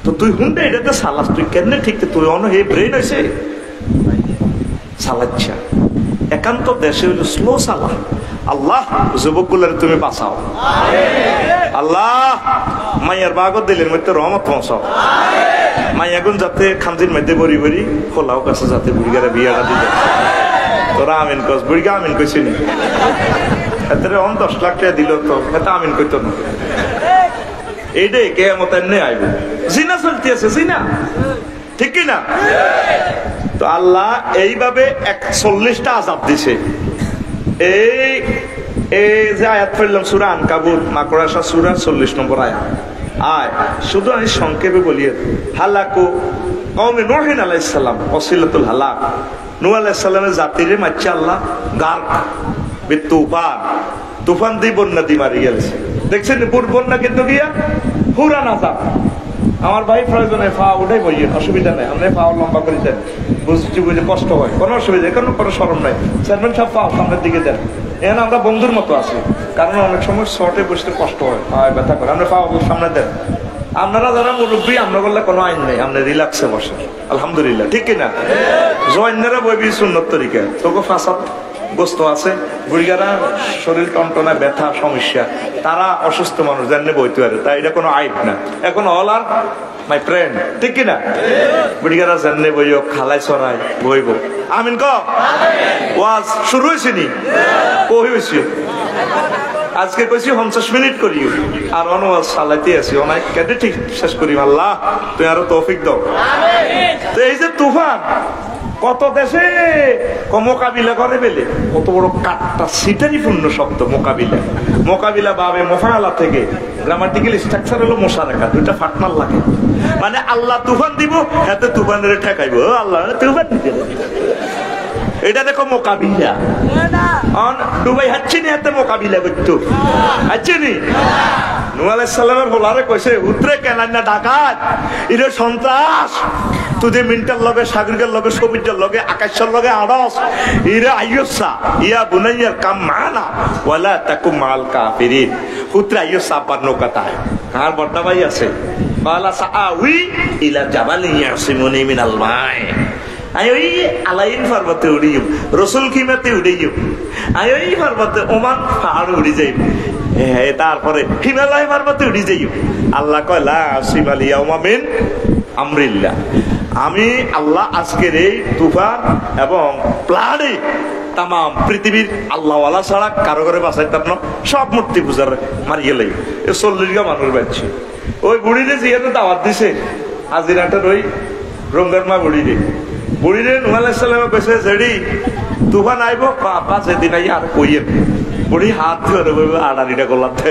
তো তুই হুন্ডা এটাতে চালাস, তুই কেন ঠিক? তুই অন হে ব্রেন হয়েছে চালাচ্ছা। একান্ত দেশে হইল স্লো চালা। আল্লাহ যুবকগুলার তুমি বাঁচাও, আল্লাহ মাইয়ার বাগত দিলের মধ্যে রহমত পৌঁছাও। মাইয়াগুন যাতে খান্দির মধ্যে বড়ি বড়ি খোলাও কাছে যাতে বুড়িগারা বিয়াটা দিতে। তোরা আমিন কস, বুড়িগা আমিন কইছি নি? এতে 10 লাখ টাকা দিল তো এত আমিন কইতো না। এইটাই কেয়ামত এমনি আইব। জিনা চলতে আছে, জিনা ঠিক কিনা? তো আল্লাহ এইভাবে 41টা আযাব দিছে। এই যে আয়াত পড়লাম সূরা আনকাবুত, মাকড়াসা সূরা 40 নম্বর আয়াত। শুধু আমি সংক্ষেপে বলি, হালাকু কওমে নূহ আলাইহিস সালাম ওয়াসিলাতুল হালাক। নূহ আলাইহিস সালামের জাতিরে মারছে আল্লাহ গার্ক বিতুফান, তুফান দিয়ে বন্যা দিয়ে মারি গেছে। দেখছেন বন্যা কিন্তু গিয়া পুরান আযাব। আমার ভাই প্রয়োজনে ফা উঠাই বইয়ে, অসুবিধা নেই, আপনি পা লম্বা করে দেন, বুঝছি বুঝে কষ্ট হয়, কোনো অসুবিধা নেই, কোনো শরম নাই। চেয়ারম্যান সাহেব পা সামনের দিকে দেন, এখানে আমরা বন্ধুর মতো আছি, কারণ অনেক সময় শর্টে বসতে কষ্ট হয়, পায়ে ব্যথা করে। আমরা পা সামনে দেন। আপনারা যারা মুরব্বী, আমরা বললে কোনো আইন নেই, আপনি রিল্যাক্সে বসেন, আলহামদুলিল্লাহ ঠিক কিনা? জয়েন্যারা বইবি সুন্নত তরিকা, তোকে ফাঁসাদ গোস্ত আছে, বুড়িগারা শরীর টনটনা ব্যথা সমস্যা, তারা অসুস্থ মানুষ জানলে বইতে পারে, তাই এটা কোনো আইব না। এখন অল আর মাই ফ্রেন্ড ঠিক কিনা? বুড়িগারা জানলে বইও, খালাই ছড়াই বইব। আমিন ক ওয়াজ শুরু হয়েছে নি? কই হয়েছে? আজকে কইছি 50 মিনিট করি, আর অনুবাদ চালাইতে আছি, অনেক কেটে ঠিক শেষ করি। আল্লাহ তুই আরো তৌফিক দাও। তো এই যে তুফান কত দেশে মোকাবিলা করে বেলে, কত বড় কাটটা সিটারি পূর্ণ শব্দ মোকাবিলা। মোকাবিলা বাবে মোফাআলা থেকে গ্রামাটিক্যাল স্ট্রাকচার হলো মোশারাকা, দুইটা ফাটনার লাগে। মানে আল্লাহ তুফান দিব, হাতে তুফানের ঠেকাইব, আল্লাহ তুফান দিবে। এটা দেখো মোকাবিলা। ডুবাই হাঁচছি নি, হাতে মোকাবিলা করতো হাঁচছি নি। নূহ আলাইহিস সালামের হোলারে কইছে, উত্তরে কেনান্না ডাকাত, ইরে সন্ত্রাস, তুই যে মিন্টার লগে, সাগরিকের লগে, সবিজের লগে, আকাশের লগে আড়স, ইরে আইয়সা ইয়া বুনাইয়ার কাম মানা ওয়ালা তাকুম মাল কাফিরিন। পুত্র আইয়সা আব্বার নৌকাতায় আর বড়দা ভাই আছে, ওয়ালা সাআউই ইলা জাবালিন ইয়াসিমুনি মিনাল মাই। আমি ওই আলাইন পর্বতে উড়িম, রসুল খিমাতে উড়িম, আমি ওই পর্বতে ওমান পাহাড় উড়ি যাইব, তারপরে হিমালয় পর্বতে উড়ি যাইব। আল্লাহ কয় লা আসিমা লিয়াউমা মিন আমরিল্লাহ। আমি আল্লাহ আজকের এই তুফান এবং প্লাড়ে তাম পৃথিবীর আল্লাহওয়ালা ছাড়া কারো ঘরে বাঁচাইতাম না, সব মূর্তি পূজার মারি গেলে 40 গা মানুষ বাঁচছে। ওই বুড়িরে জিয়াতে দাওয়াত দিছে হাজিরাটার, ওই রঙ্গার মা বুড়িরে নূহ আলাইহিস সালামে কইছে, জেডি তুফান আইব বাবা যেদিন আই আর কইয়েন বুড়ি হাত ধরে আড়াড়িটা করলাতে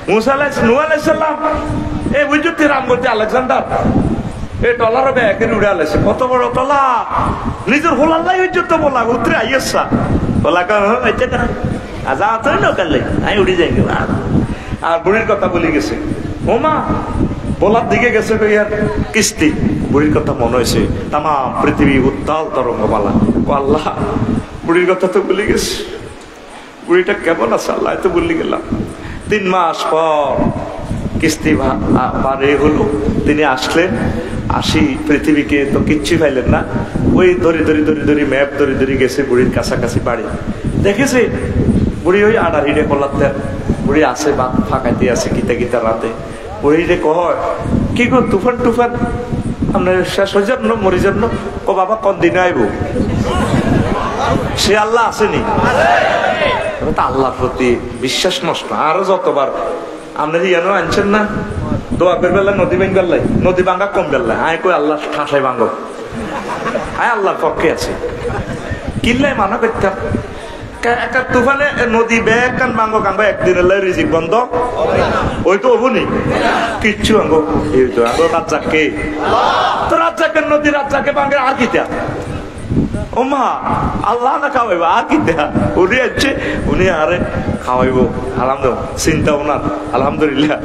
নূহ আলাইহিস সালাম এই বুঝতে রাম করতে আলেকজান্ডার এই টলার ব্যাগের উড়ে আলেছে কত বড় টলা নিজের হোলাল্লাই হইজত বলা উতরে আইসা বলা কাছে যা তো নকালে আমি উড়ে যাই আর বুড়ির কথা বলে গেছে ও মা বলার দিকে গেছে কইয়ার কিস্তি বুড়ির কথা মনে হয়েছে তাম পৃথিবী উত্তাল তরঙ্গমালা ও আল্লাহ বুড়ির কথা তো বলে গেছে বুড়িটা কেমন আছে আল্লাহ তো বলে গেলাম 3 মাস পর কিস্তি বারে হলো তিনি আসলেন আসি পৃথিবীকে তো কিচ্ছু পাইলেন না ওই ধরি ম্যাপ ধরি গেছে বুড়ির কাছাকাছি বাড়ি দেখেছে বুড়ি ওই আড়াড়িরে করলাতে বুড়ি আছে বা ফাঁকাইতে আছে গীতা রাতে বুড়িরে কয় কি গো তুফান আপনার শেষ হয়ে যান মরি যান ও বাবা কোন দিনে আইব সে আল্লাহ আসেনি আল্লাহর প্রতি বিশ্বাস নষ্ট আরো যতবার আপনি ইয়ানো আনছেন না দোয়া করবে নদী ভাঙ্গার নদী ভাঙ্গা কম বেল্লাই আয় কই আল্লাহ ঠাসাই ভাঙ্গ আয় আল্লাহর পক্ষে আছে কিনলাই মানা করতাম একটা তুফানে নদী ব্যাগ কান ভাঙ্গ কাঙ্গ একদিনের লাই রিজিক বন্ধ ওই তো হবনি কিচ্ছু আঙ্গ এই তো আঙ্গ রাজ্জাককে তো রাজ্জাকের নদী রাজ্জাকে ভাঙ্গে আর কিতা ও মা আল্লাহ না খাওয়াইব আর কি দেয়া উনি আছে উনি আরে খাওয়াইব আলহামদুলিল্লাহ চিন্তা ওনার আলহামদুলিল্লাহ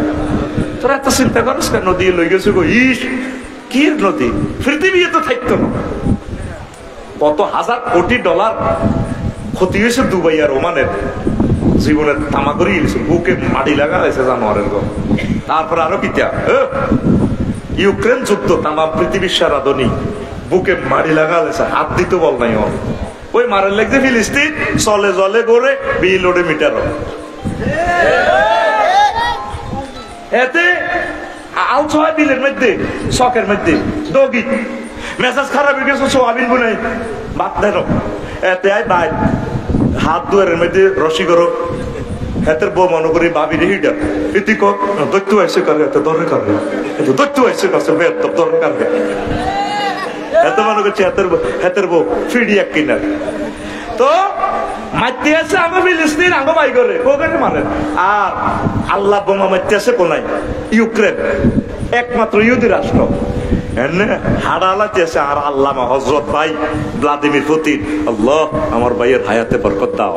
তোরা এত চিন্তা করিস কেন নদী লই গেছে গো ইস কি নদী পৃথিবী তো থাকতো না কত হাজার কোটি ডলার ক্ষতি হয়েছে দুবাই আর ওমানের জীবনের তামা করে গেছে বুকে মাটি লাগা হয়েছে জানোয়ারের গো তারপর আরো কিতা ইউক্রেন যুদ্ধ তামা পৃথিবীর সারা ধনী বুকে মারি লাগালেছে হাত দিতে বল নাই ওর ওই মারের লাগছে ফিলিস্তিন চলে জলে গড়ে বিল ওড়ে মিটার এতে আল ছয় বিলের মধ্যে শখের মধ্যে দগি মেজাজ খারাপ হয়ে গেছে সোয়াবিন বুনে ভাত দেন এতে আয় ভাই হাত দুয়ারের মধ্যে রসি করো হাতের বউ মনে করি ভাবি রে হিডা ইতি কর দৈত্য আইসে করে এত দরকার দৈত্য আইসে কাছে বেত দরকার এত মনে করছে হাতের বউ ফিডি এক কিনার তো মারতে আছে আমি ফিলিস্তিন আঙ্গ বাই করে কোকানে মারেন আর আল্লাহ বোমা মারতে আছে কোনাই ইউক্রেন একমাত্র ইহুদি রাষ্ট্র হাড়া আলাতে আছে আর আল্লামা হযরত ভাই ভ্লাদিমির পুতিন আল্লাহ আমার ভাইয়ের হায়াতে বরকত দাও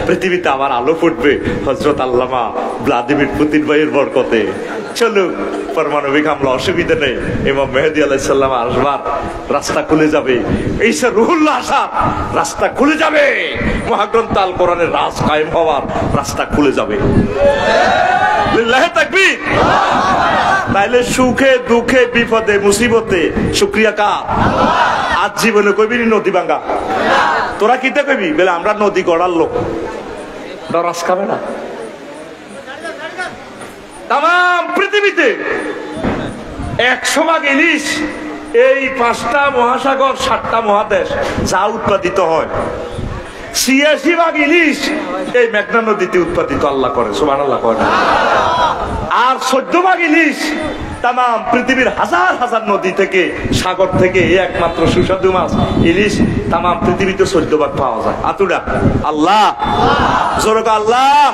পৃথিবীতে আবার আলো ফুটবে হযরত আল্লামা ভ্লাদিমির পুতিন ভাইয়ের বরকতে চলো পারমাণবিক হামলা অসুবিধা নেই ইমাম মেহেদী আলাইহিস সালাম আসবার রাস্তা খুলে যাবে ঈসা রুহুল্লাহ আসার রাস্তা খুলে যাবে মহাগ্রন্থ আল কোরআনের রাজ কায়েম হওয়ার রাস্তা খুলে যাবে লিল্লাহি তাকবীর তাইলে সুখে দুঃখে বিপদে মুসিবতে শুকরিয়া কার আজ জীবনে কইবি নদী ভাঙ্গা তোরা কিতে কইবি বলে আমরা নদী গড়ার লোক দরাস খাবে না তাম পৃথিবীতে 100 ভাগ ইলিশ এই 5টা মহাসাগর 7টা মহাদেশ যা উৎপাদিত হয় 86 ভাগ ইলিশ এই মেঘনা নদীতে উৎপাদিত আল্লাহ করে সুবহানাল্লাহ করে আর 14 ভাগ ইলিশ তাম পৃথিবীর হাজার হাজার নদী থেকে সাগর থেকে একমাত্র সুস্বাদু মাছ ইলিশ তাম পৃথিবীতে 14 ভাগ পাওয়া যায় আতুডা আল্লাহ জোরে আল্লাহ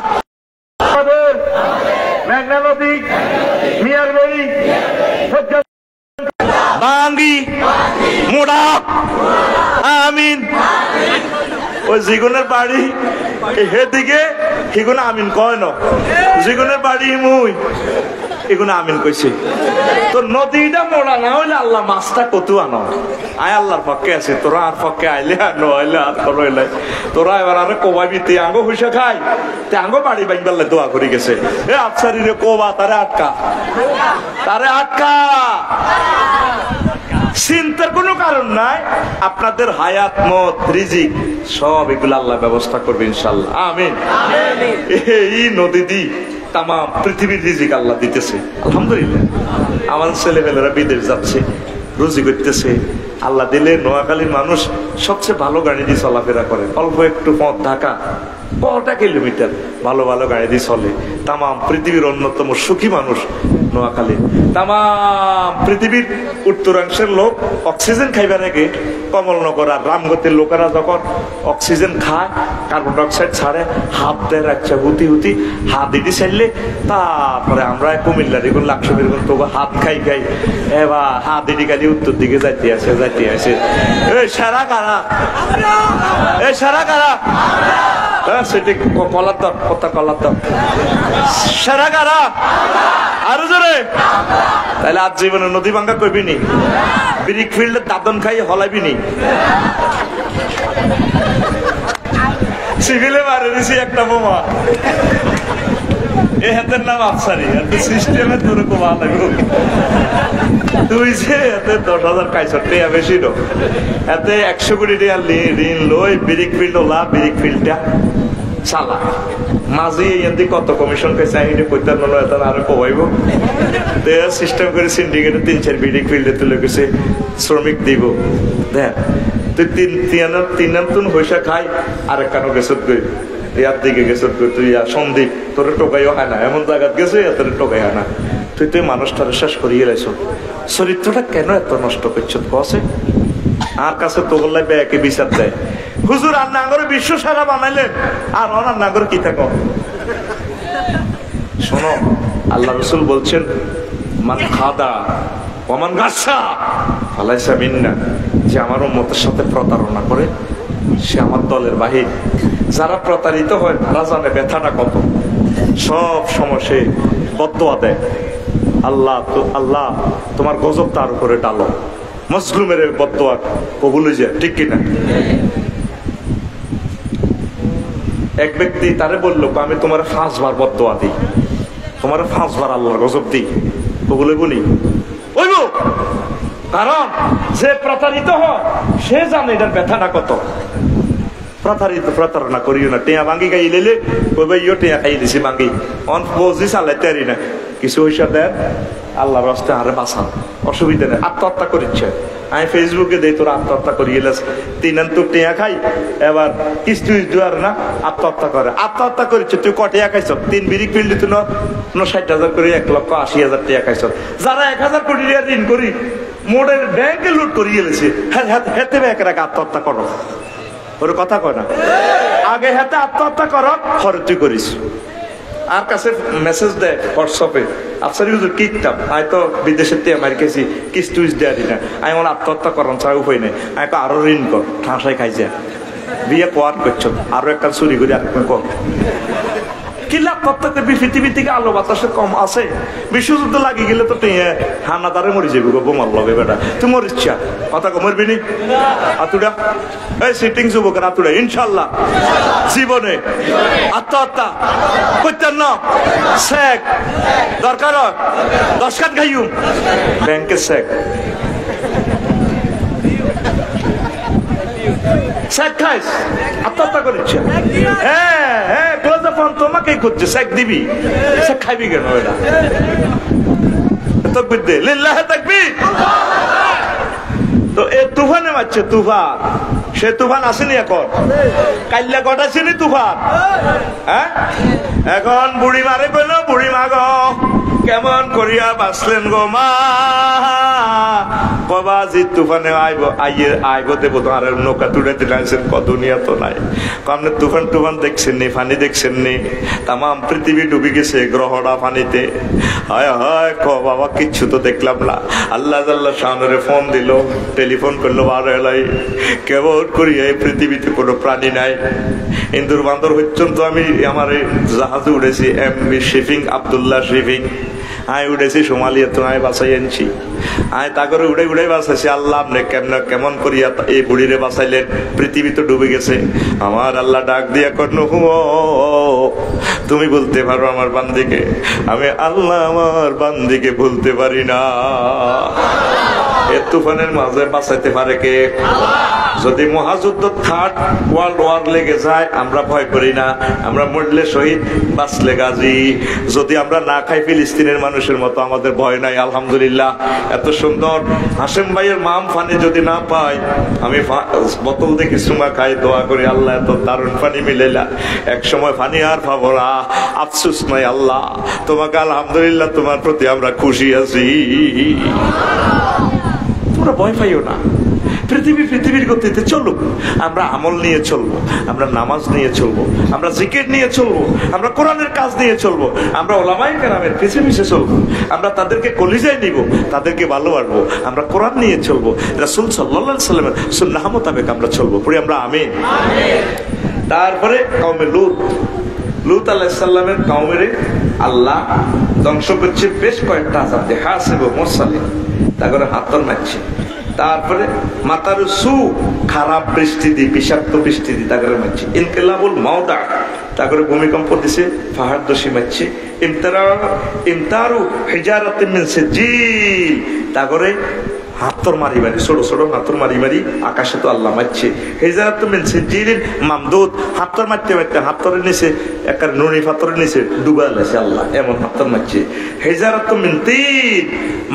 মেঘনা নদী মিয়ার নদী বাঙ্গি মোড়া আমিন ওই জিগুনের বাড়ি হেদিকে হিগুন আমিন কয় ন জিগুনের বাড়ি মুই এগুলো আমিন কইছে তো নদীটা মোড়া না হইলে আল্লাহ মাছটা কত আনো আয় আল্লাহর পক্ষে আছে তোরা আর পক্ষে আইলে আর নইলে আর করইলে তোরা এবার আরে কোবাবি তে আঙ্গ হইসা খাই তে আঙ্গ বাড়ি বাইবাল্লে দোয়া করে গেছে এ আফসারি রে কোবা তারে আটকা চিন্তার কোনো কারণ নাই আপনাদের হায়াত মত রিজিক সব এগুলো আল্লাহ ব্যবস্থা করবে ইনশাআল্লাহ আমিন এই নদী দি তাম পৃথিবীর রিজিক আল্লাহ দিতেছে আলহামদুলিল্লাহ আমার ছেলেমেয়েরা বিদেশ যাচ্ছে রুজি করতেছে আল্লাহ দিলে নোয়াখালীর মানুষ সবচেয়ে ভালো গাড়ি দিয়ে চলাফেরা করে অল্প একটু পথ ঢাকা 100 কিলোমিটার ভালো ভালো গাড়ি দিয়ে চলে তাম পৃথিবীর অন্যতম সুখী মানুষ নোয়াখালী। তাম পৃথিবীর উত্তরাংশের লোক অক্সিজেন খাইবার আগে কমলনগর আর রামগতির লোকেরা যখন অক্সিজেন খায়, কার্বন ডাইঅক্সাইড ছাড়ে, হাত দেয় রাখছে হুতি হুতি, হাত দিদি ছাড়লে তারপরে আমরা কুমিল্লার এখন লাকসামের এখন তবু হাত খাই খাই এবার হাত দিদি খালি উত্তর দিকে যাইতে আসে। এই সারা কারা, এই সারা কারা, সেটি কলার দাম, কথা কলার দাম, সারা কারা আরো জোরে। তাহলে আজ জীবনে নদী ভাঙ্গা করবি নি, ব্রিক ফিল্ডে দাদন খাই হলাবি নি। সিভিলে মারে দিছি একটা বোমা, এ হাতের নাম আফসারি, সিস্টেমের তোর খুব ভালো লাগলো। তুই যে এতে 10,000 কাইছর টেয়া বেশি নো, এতে 100 কোটি টাকা ঋণ লই ব্রিক ফিল্ড ওলা, ব্রিক ফিল্ডটা চালা মাঝি এমনি কত কমিশন পেয়েছে এটা কইতার নয়, এখন আরো কমাইব সিস্টেম করে সিন্ডিকেটে 3-4 ব্রিক ফিল্ডে তুলে গেছে শ্রমিক দিব। দেখ তুই তিন তুন পয়সা খাই আর একখানো গেছত গই ইয়ার দিকে গেছত গই, তুই সন্দীপ তোর টোকাইও হয় না, এমন জায়গা গেছে তোর টোকাই হয় না। তুই মানুষটার শেষ করিয়ে লাইছ, চরিত্রটা কেন এত নষ্ট করছ কসে? আর কাছে তো বললে ব্যাকে বিচার দেয়, হুজুর আর নাগরে বিশ্ব সারা বানাইলেন আর ওনার নাগর কি থাকো। শোনো, আল্লাহ রসুল বলছেন মান খাদা ওমান গাছা ফালাইসা মিন্না, যে আমার উম্মতের সাথে প্রতারণা করে সে আমার দলের বাহির। যারা প্রতারিত হয় তারা জানে ব্যথাটা কত। সব সময় সে বদদোয়া দেয়, আল্লাহ তোমার গজব তার উপরে ডালো। মজলুমের বদদোয়া কবুল হয়ে যায়, ঠিক কিনা? এক ব্যক্তি তারে বললো আমি তোমার 5 বার বদদোয়া দিই, তোমার 5 বার আল্লাহর গজব দিই, কবুল হইব নি? হইব। কারণ যে প্রতারিত হয় সে জানে এটার ব্যথাটা কত। প্রতারণা করিও না, টেয়া ভাঙ্গি খাই লেলে কইবে ইও টেয়া খাই দিছি ভাঙ্গি অন বজি চালাইতে পারি না, কিছু পয়সা দেন আল্লাহর রাস্তায় আরে বাঁচান, অসুবিধা নেই। আত্মহত্যা করিচ্ছে, আমি ফেসবুকে দেই তোর আত্মহত্যা করিয়ে তিনান টেয়া খাই এবার কিস্তি দেওয়ার না আত্মহত্যা করে। আত্মহত্যা করিচ্ছে তুই কটিয়া খাইছ? 3 ব্রিক ফিল্ডে তুই 60,000 করে 1,80,000 টাকা খাইছ। যারা 1,000 কোটি টাকা ঋণ করি মোড়ের ব্যাংকে লুট করিয়ে গেছে, হেতে ব্যাংকের আগে আত্মহত্যা করো। ওর কথা কয় না, আগে হাতে আত্মহত্যা করো খরচ তুই করিস। আর কাছে মেসেজ দেয় হোয়াটসঅ্যাপে, আফসারি হুজুর কি কিতাব, আমি তো বিদেশের থেকে আমার কাছে কিস্তি দেয়ারি না, আমি আমার আত্মহত্যা করার ছাড়া উপায় নেই। আমি আরো ঋণ কর, ঠাঁসাই খাই যায় বিয়ে পাওয়ার করছো, আরো একটা চুরি করি আর কর কি লাভ করতে? পৃথিবী থেকে আলো বাতাসে কম আছে, বিশ্বযুদ্ধ লাগি গেলে তো হানাদারে মরি যাবি গো, বোমার লগে বেটা তুই মরিচ্ছা কথা কমরবি নি? আতুডা এই সিটিং যুবকের আতুডা ইনশাল্লাহ জীবনে আত্মহত্যা করতেন না। শেখ দরকার 10 কাঠ খাইও ব্যাংকের শেখ শেখ খাইস আত্মহত্যা করেছে। হ্যাঁ হ্যাঁ ফোন তোমাকেই করছে, শেখ দিবি শেখ খাইবি কেন? এটা তাকবীর দে, লিল্লাহি তাকবীর। তো এ তুফানে মারছে, তুফান সে তুফান আসেনি এখন, কাল্লা কটা ছিনি তুফান। হ্যাঁ এখন বুড়ি মারে কইল, বুড়ি মা গো কেমন করিয়া বাঁচলেন গো মা? বাবা জি তুফানে আইব দেব তোমার নৌকা তুলে দিলাইছেন, কত দুনিয়া তো নাই। আপনি তুফান দেখছেন নি, পানি দেখছেন নি? তাম পৃথিবী ডুবে গেছে গ্রহটা পানিতে। হায় হায় ক বাবা কিচ্ছু তো দেখলাম না। আল্লাহ জাল্লাহ শাহরে ফোন দিল, টেলিফোন করলো, বার এলাই কেমন করিয়া এই পৃথিবীতে কোনো প্রাণী নাই। ইন্দুর বান্দর হচ্ছেন তো আমি আমার জাহাজে উঠেছি, এমবি শিপিং, আব্দুল্লাহ শিপিং। আমি উঠেছি সোমালিয়া, তো আমি বাঁচাই আনছি। আমি তা করে উড়ে বাঁচাইছি। আল্লাহ আপনি কেমন করিয়া এই বুড়িরে বাঁচাইলেন? পৃথিবী তো ডুবে গেছে। আমার আল্লাহ ডাক দিয়া কর্ণ, তুমি বলতে পারো আমার বান্দিকে? আমি আল্লাহ আমার বান্দিকে বলতে পারি না। এই তুফানের মাঝে বাঁচাইতে পারে কে? যদি মহাযুদ্ধ থার্ড ওয়ার্ল্ড ওয়ার লেগে যায় আমরা ভয় করি না, আমরা মরলে শহীদ বাঁচলে গাজী। যদি আমরা না খাই ফিলিস্তিনের মানুষের মতো আমাদের ভয় নাই। আলহামদুলিল্লাহ এত সুন্দর হাশেম ভাইয়ের মাম ফানি যদি না পাই, আমি বোতল দেখি সুমা খাই, দোয়া করি আল্লাহ এত দারুণ পানি মিলেলা, এক সময় পানি আর পাবো না, আফসুস নাই আল্লাহ তোমাকে আলহামদুলিল্লাহ তোমার প্রতি আমরা খুশি আছি। তোমরা ভয় পাইও না, পৃথিবীর গতিতে চলুক, আমরা আমল নিয়ে চলবো, আমরা নামাজ নিয়ে চলবো, আমরা জিকির নিয়ে চলবো, আমরা কোরআনের কাজ নিয়ে চলবো, আমরা ওলামায়ে কেরামের পিছে পিছে চলবো, আমরা তাদেরকে কলিজায় নিব, তাদেরকে ভালোবাসবো, আমরা কোরআন নিয়ে চলবো, রাসূল সাল্লাল্লাহু আলাইহি সাল্লামের সুন্নাহ মোতাবেক আমরা চলবো। পড়ি আমরা আমিন। তারপরে কওমে লূত আলাইহিস সালামের কওমের আল্লাহ ধ্বংস করছে বেশ কয়েকটা আযাব দিয়ে, হাসিব মুরসালিন, তারপরে হাতর মারছে, তারপরে মাতার সু খারাপ বৃষ্টি দি, বিষাক্ত বৃষ্টি দি তারপরে মারছে, ইনকিলাবুল মাউদা তারপরে ভূমিকম্প দিছে, পাহাড় দোষী মারছে, ইমতারু হিজারাতিন মিন সিজিল তারপরে হাতর মারি মারি, ছোট ছোট হাতর মারি মারি আকাশে তো আল্লাহ মারছে, হিজারাতুম মিন সিজিলিন মামদুদ হাতর মারতে মারতে হাতরের নিচে একটা নুনি পাথরের নিচে ডুবা লাইছে আল্লাহ, এমন হাতর মারছে, হিজারাতুম মিন তিন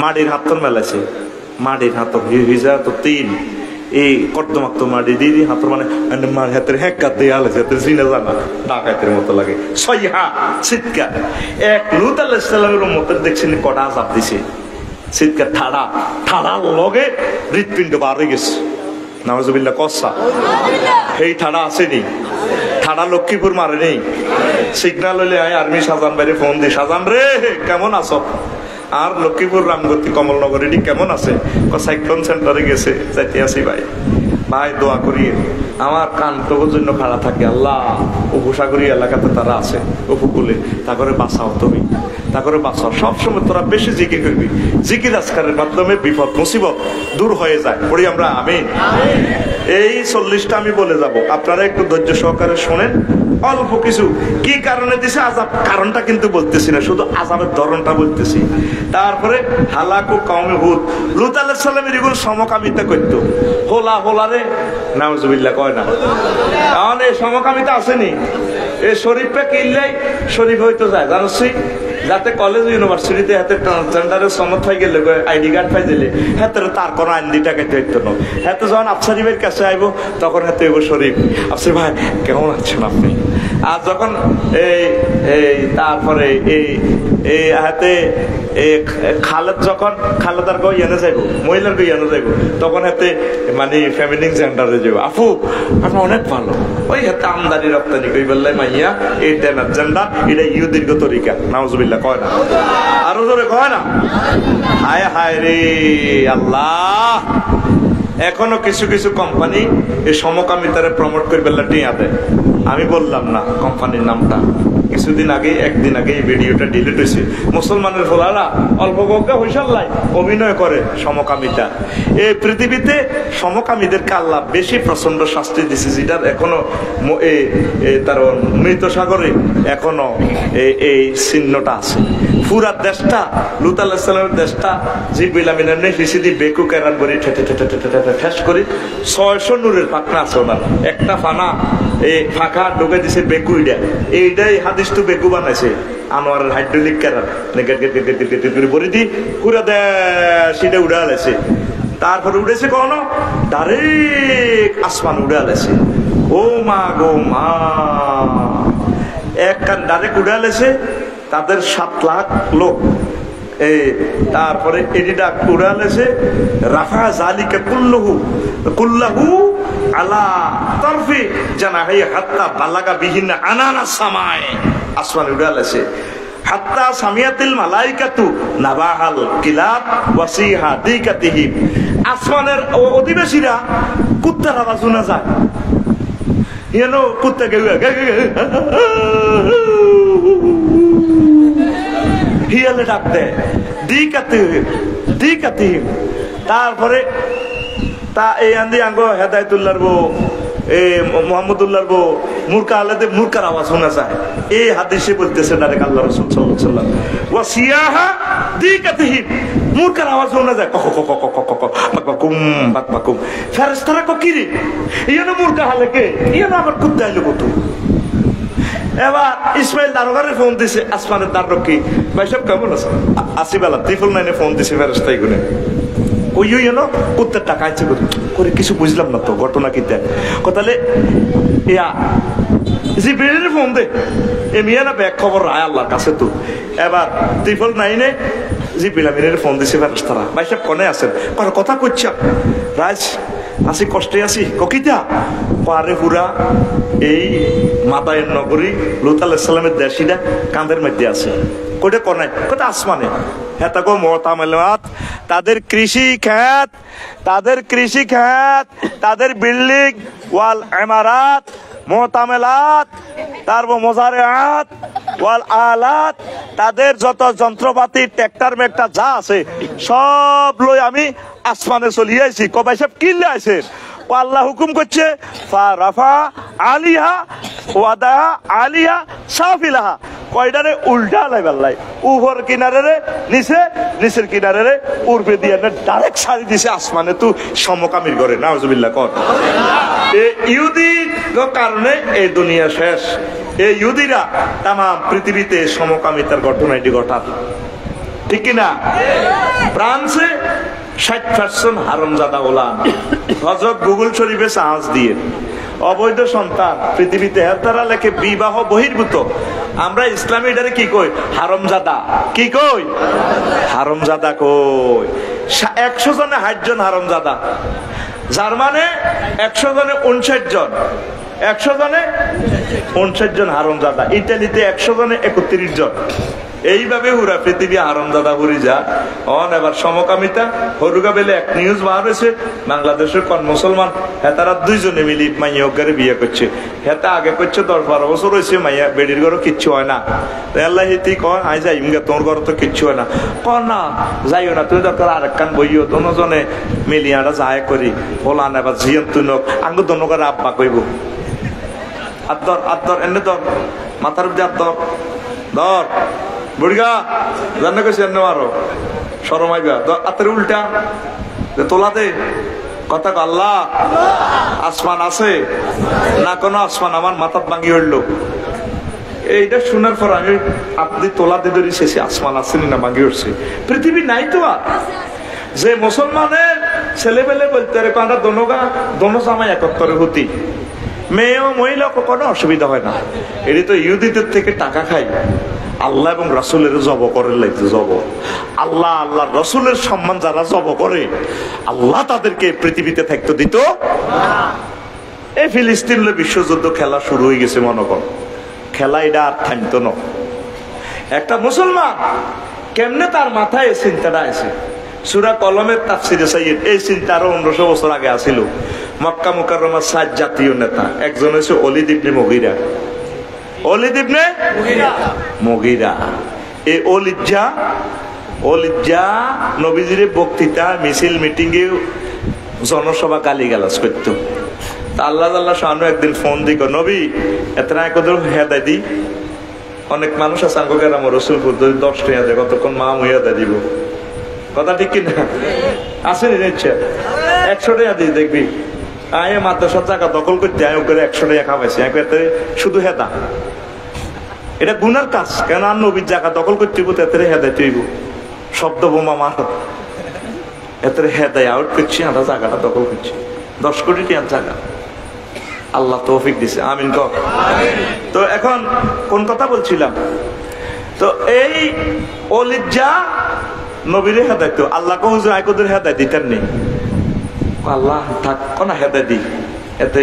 মাটির হাতর মেলাছে, মাটির হাতর হিজারাত তিন, এই কর্দমাক্ত মাটি দিয়ে দিয়ে হাতর মানে হাতের হেঁকাত দিয়ে আলাইছে, হাতের চিনে জানা ডাকাতের মতো লাগে, সইহা চিৎকার। এক লূত আলাইহিস সালামের উম্মতের দেখছেন কটা আযাব দিছে, চিৎকার ঠাড়ার লগে হৃৎপিণ্ড বার হয়ে গেছে, নাউজুবিল্লাহ কসা, এই ঠাড়া আসেনি, ঠাড়া লক্ষ্মীপুর মারে নেই, সিগনাল হইলে আর্মি সাজান বাইরে ফোন দি, সাজান রে কেমন আছো, আর লক্ষ্মীপুর রামগতি কমলনগর এটি কেমন আছে, সাইক্লোন সেন্টারে গেছে, যাইতে আসি ভাই, ভাই দোয়া করি আমার কান তবুর জন্য খাড়া থাকে আল্লাহ, উপসাগরী এলাকাতে তারা আছে উপকূলে, তারপরে বাঁচাও তুমি, তারপরে বাঁচাও, সবসময় তোরা বেশি জিকির করবি, জিকির আজকারের মাধ্যমে বিপদ মুসিবত দূর হয়ে যায়। পড়ি আমরা আমিন। এই 40টা আমি বলে যাব, আপনারা একটু ধৈর্য সহকারে শোনেন, অল্প কিছু কি কারণে দিছে আযাব, কারণটা কিন্তু বলতেছি না, শুধু আযাবের ধরনটা বলতেছি। তারপরে হালাকু কওমে হুদ, লূত আলাইহিস সালামের এগুলো সমকামিতা করতো, হোলা রে নাউজুবিল্লাহ কয় না, কারণ এই সমকামিতা আসেনি, এই শরীফে কিনলেই শরীফ হইতে যায় জানোস, যাতে কলেজ ইউনিভার্সিটিতে হাতে ট্রান্সজেন্ডারের সনদ পাই গেলে, আইডি কার্ড পাই দিলে হাতে তার কোনো আইনদি টাকাইতে হইতো না, হাতে যখন আফসারি ভাইয়ের কাছে আইব তখন হাতে হইব শরীফ, আফসারি ভাই কেমন আছেন আপনি, আর যখন তারপরে এই হাতে খালেদ যখন খালেদার গো ইয়ানে যাইব, মহিলার গো ইয়ানে যাইব, তখন হাতে মানে ফেমিনিন জেন্ডারে যাইব, আপু আপনার অনেক ভালো, ওই হাতে আমদানি রপ্তানি কই বললে মাইয়া এই ট্রেনার জেন্ডার, এটা ইহুদির গো তরিকা, নাউজুবিল্লাহ কয় না, আরো জোরে কয় না, হায় হায় রে আল্লাহ। এখনো কিছু কিছু কোম্পানি এই সমকামিতারে প্রমোট করে বেলা টিয়া দেয়, আমি বললাম না কোম্পানির নামটা, কিছুদিন আগে একদিন আগে এই ভিডিওটা ডিলিট হয়েছে, মুসলমানের ফলারা অল্প গজ্ঞা হইসাল্লাই অভিনয় করে সমকামিতা। এই পৃথিবীতে সমকামীদেরকে আল্লাহ বেশি প্রচন্ড শাস্তি দিছে, যেটার এখনো তার মৃত সাগরে এখনো এই চিহ্নটা আছে। পুরা দেশটা লূত আলাইহিস সালামের দেশটা জিবরিল আমিনের নেফিসি দি বেকু কেরান করে ঠেস করে 600 নূরের পাখনা আছে ওনার, একটা ফানা এই ফাঁকা ঢুকে দিছে বেকুইডা, এইটাই হাদিস তো বেকু বানাইছে আনোয়ারের হাইড্রোলিক কেরান করে ভরে দি পুরা দেশ সেটা উড়ে আলাইছে, তারপরে উড়েছে কোন ডাইরেক্ট আসমান উড়ে আলাইছে, ও মা গো মা, এক ডাইরেক্ট উড়ে আলাইছে তাদের 7 লাখ লোক, তারপরে এডিটা উড়ালেছে, রাফা জালিকা কুল্লাহু আলা তারফি জানাহি হাত্তা বালাগা বিহিন আনানা সামায়, আসমান উড়ালেছে, হাত্তা সামিয়াতিল মালাইকাতু নাবাহাল কিলাব ওয়াসিহা দিকাতিহিম, আসমানের অধিবাসীরা কুত্তার আওয়াজ শোনা যায়, ইয়েনো কুত্তা হিয়ালে ডাক দেয়, দিকাতিহিম, তারপরে তা এই আন্দি আঙ্গ হেদায়তুল্লাহর বউ মোহাম্মদুল্লাহর বউ মুরকা আলাদে মুরকার আওয়াজ শোনা যায়, এই হাদিসে বলতেছে ডাইরেক্ট আল্লাহ রাসূল সাল্লাল্লাহু আলাইহি ওয়াসাল্লাম, ওয়া সিয়াহা দিকাতিহিম, মূর্খার আওয়াজ শোনা যায়, কক কক কক কক কক বাকবাকুম বাকবাকুম। ফেরেশতারা কো কি রে, ইয়েনো মূর্খা হালে কে, ইয়েনো আবার কুত্তা আইলো কত। এবার ইসমাইল দারোগারে ফোন দিছে, আসমানের দারোগী, ভাই সব কেমন আছে? আসিবেলা ত্রিপল নাইনে ফোন দিছে ফেরেশতাই গুনে, ওই ইয়েনো কুত্তার টাকা আইছে করে, কিছু বুঝলাম না তো ঘটনা কি দেয় তাহলে ইয়া জিবরিলের ফোন দে, এ মিয়া না ব্যাক খবর রায় আল্লাহর কাছে তো। এবার ত্রিপল নাইনে জিবরিল আমিনের ফোন দিছে ফেরেশতারা, ভাই সাহেব কোনে আছেন? কথা কইছা রাজ আসি, কষ্টে আছি। ককিতা পারে পুরা এই মাদায়ের নগরী লুত আলাইহিস সালামের দেশিটা কাঁধের মধ্যে আছে। কইটা কোনায়? কথা আসমানে। হেতা গো মুতামালাত, তাদের কৃষি খাত, তাদের কৃষি খাত, তাদের বিল্ডিং ওয়াল ইমারাত মুতামালাত, তারপর মোজারিআত ওয়াল আলাত, তাদের যত যন্ত্রপাতি ট্রাক্টর মেক্টর যা আছে সব লই আমি আসমানে চলে আইছি। কবাই সাহেব কিনলে আইছেন? ও আল্লাহ হুকুম করছে, ফারাফা আলিহা ওয়াদা আলিহা সাফিলাহা, কয়টারে উল্টা লাই বাল্লাই, উপর কিনারে রে নিচে, নিচের কিনারে রে উর্বে দিয়ে ডাইরেক্ট ছাড়ি দিছে আসমানে, তু সমকামীর করে। নাউজুবিল্লাহ কর। এই ইহুদির কারণে এই দুনিয়া শেষ। এই ইহুদিরা তাম পৃথিবীতে সমকামিতার ঘটনা এটি ঘটাত, ঠিক কিনা? ফ্রান্সে 60% হারামজাদা ওলামা, হযরত গুগল শরীফে সাহস দিয়ে অবৈধ সন্তান পৃথিবীতে তারা লেখে বিবাহ বহির্ভূত। আমরা ইসলামী এটারে কি কই? হারামজাদা। কি কই? হারামজাদা কই। 100 জনে 60 জন হারামজাদা। জার্মানে 100 জনে 59 জন, 100 জনে 59 জন হারামজাদা। ইতালিতে 100 জনে 31 জন। এইভাবে হুরা পৃথিবী হারামজাদা হুরি যা অন। এবার সমকামিতা হরুগা বেলে এক নিউজ বার হয়েছে, বাংলাদেশের কোন মুসলমান হেতারা 2 জনে মিলি মাইয়া ঘরে বিয়ে করছে। হেতা আগে করছে 10-12 বছর হয়েছে, মাইয়া বেডির ঘরে কিচ্ছু হয় না। আল্লাহ হিতি কয় আই যাই তোর ঘরে তো কিচ্ছু হয় না। না যাইও না, তুই দরকার আরেকখান বইও, দোনোজনে মিলিয়াটা যায় করি বলান। এবার জিয়ন তুই নক আঙ্গ দোনো করে আব্বা কইব, আদর আদর এনে দর মাথার উপরে আদর ধর বুড়িগা জানে কইছে এনে মারো শরমাইবা আতের উল্টা তোলা দে। কথা আল্লাহ আসমান আছে না? কোনো আসমান আমার মাথার ভাঙি উঠলো। এইটা শোনার পর আমি আপনি তোলা দিয়ে ধরি শেষে আসমান আসেনি না ভাঙি উঠছে? পৃথিবী নাই তো আর। যে মুসলমানের ছেলেবেলে বলতে রে আমরা দোনো জামাই একত্তরে হতি, মেয়ে ও মহিলা কোনো অসুবিধা হয় না। এটি তো ইহুদিদের থেকে টাকা খাই, আল্লাহ এবং রাসূলের জব করে লাগছে। জব আল্লাহ আল্লাহ রাসূলের সম্মান যারা জব করে আল্লাহ তাদেরকে পৃথিবীতে থাকতে দিত। এই ফিলিস্তিন বিশ্বযুদ্ধ খেলা শুরু হয়ে গেছে, মনে কর খেলা এটা আর থামতো না। একটা মুসলমান কেমনে তার মাথায় এই চিন্তাটা আছে? সূরা কলমের তাফসিরে সাইয়্যিদ এই চিন্তা আরো 1500 বছর আগে আসিল। মক্কা মুকাররমার 7 জাতীয় নেতা, একজন হচ্ছে ওলীদ ইবনে মুগীরা। ওলীদ ইবনে মুগীরা এই ওলীদ নবীজির বক্তৃতা মিছিল মিটিং এ জনসভা গালিগালাজ করতো। আল্লাহ আল্লাহ শানু একদিন ফোন দিক, নবী এতটা একদম হেদায় দি, অনেক মানুষ আছে আঙ্গের আমার রসুলপুর 10 টাকা দেয়, কতক্ষণ মা মুইয়া দেয় দিব। কথা ঠিক কিনা? আসেনি নিচ্ছে 100 টাকা দিই দেখবি আয় মাদ্রাসার জায়গা দখল করতে আয় করে 100 টাকা খাওয়াইছি শুধু হেদা। এটা গুনার কাজ, কেন আর নবীর জায়গা দখল করতে এতে হেদায় তৈব শব্দ বোমা মার এতে হেদায় আউট করছি, আমরা জায়গাটা দখল করছি 10 কোটি টাকার জায়গা। আল্লাহ তৌফিক দিছে, আমিন কর। তো এখন কোন কথা বলছিলাম? তো এই ওলীদ নবীরে হেদায়ত আল্লাহ হুজুর আইকদের হেদায় দিতেন নেই। আল্লাহ থাক না হেদায় দি, এতে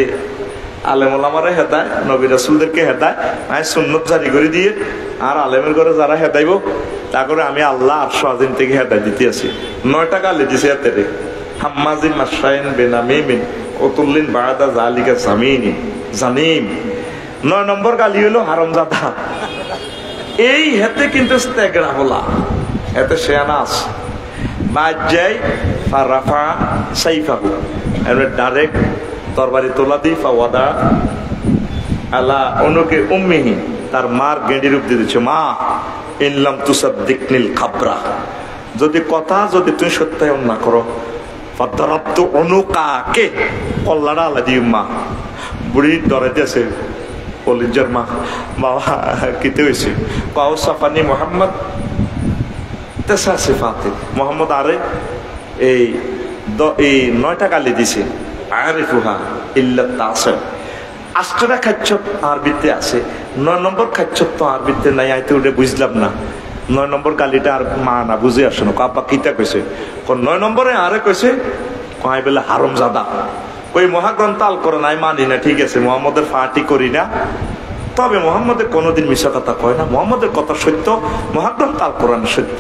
আলেম ওলামারে হেদায়, নবী রাসূলদেরকে হেদায় আমি সুন্নত জারি করে দিয়ে আর আলেমের ঘরে যারা হেদাইব তা করে আমি আল্লাহ 800 থেকে হেদায় দিতে আছি। 9টা গালি দিছে এতে হাম্মাজিন মাশরাইন বেনামিমিন ওতুল্লিন বাদা জালিকা জামিনি জানিম। 9 নম্বর গালি হলো হারামজাদা। এই হেতে কিন্তু স্তেগরা বলা, এতে শেয়ানাস বাজাই ফারাফা সাইফাহু, এর ডাইরেক্ট তরবারি তোলা দি ফাওয়াদা আলা অনুকে উম্মিহি, তার মার গেঁড়ির রূপ দিয়ে দিচ্ছে। মা ইনলাম তুসাদ্দিকনিল খাবরা, যদি কথা যদি তুমি সত্যায়ন না করো, ফাদারাবতু উনুকাকে, কল্লাটা আলাদি মা বুড়ি ডরে দিয়েছে কলিজার মা, বাবা কিতে হয়েছে, পাও সাফানি মোহাম্মদ তেসা সিফাতে, মোহাম্মদ আরে এই 9টা গালি দিছে, আরিফুহা ইল্লা তাসা, 8টা খাচ্ছত আরবিতে আছে, 9 নম্বর খাচ্ছত তো আরবিতে নাই, আইতে উঠে বুঝলাম না 9 নম্বর গালিটা আর মা না বুঝে আসে না, আব্বা কিতা কইছে, 9 নম্বরে আরে কইছে কয় বেলা হারামজাদা, ওই মহাগ্রন্থ আল কোরআন আমি মানি না, ঠিক আছে মোহাম্মদের ফাটি করি না, তবে মোহাম্মদের কোনোদিন মিশা কথা কয় না, মোহাম্মদের কথা সত্য, মহাগ্রন্থ আল কোরআন সত্য।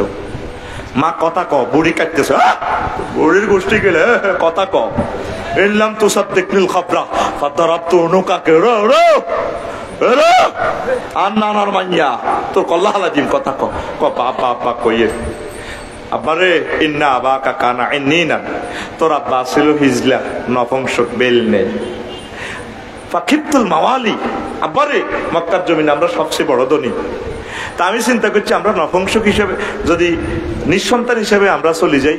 মা কথা ক, বুড়ি কাটতেছে, বুড়ির গোষ্ঠী গেলে কথা ক, ইনলাম তুসাদ্দিকনিল খাবরা ফাদারাবতু উনুকাকে, আর নানার মাইয়া তোর কল্লা হালাজিম কথা ক, আপা আপা কইয়ে, আব্বারে ইন্না আবাকা কানা ইন্নিনা, তোর আব্বা ছিল হিজলা নপুংসক বেল নেই, ফাকিবতুল মাওয়ালি, আব্বারে মক্কার জমিনে আমরা সবচেয়ে বড় ধনী, তা আমি চিন্তা করছি আমরা নপুংসক হিসেবে যদি নিঃসন্তান হিসেবে আমরা চলে যাই,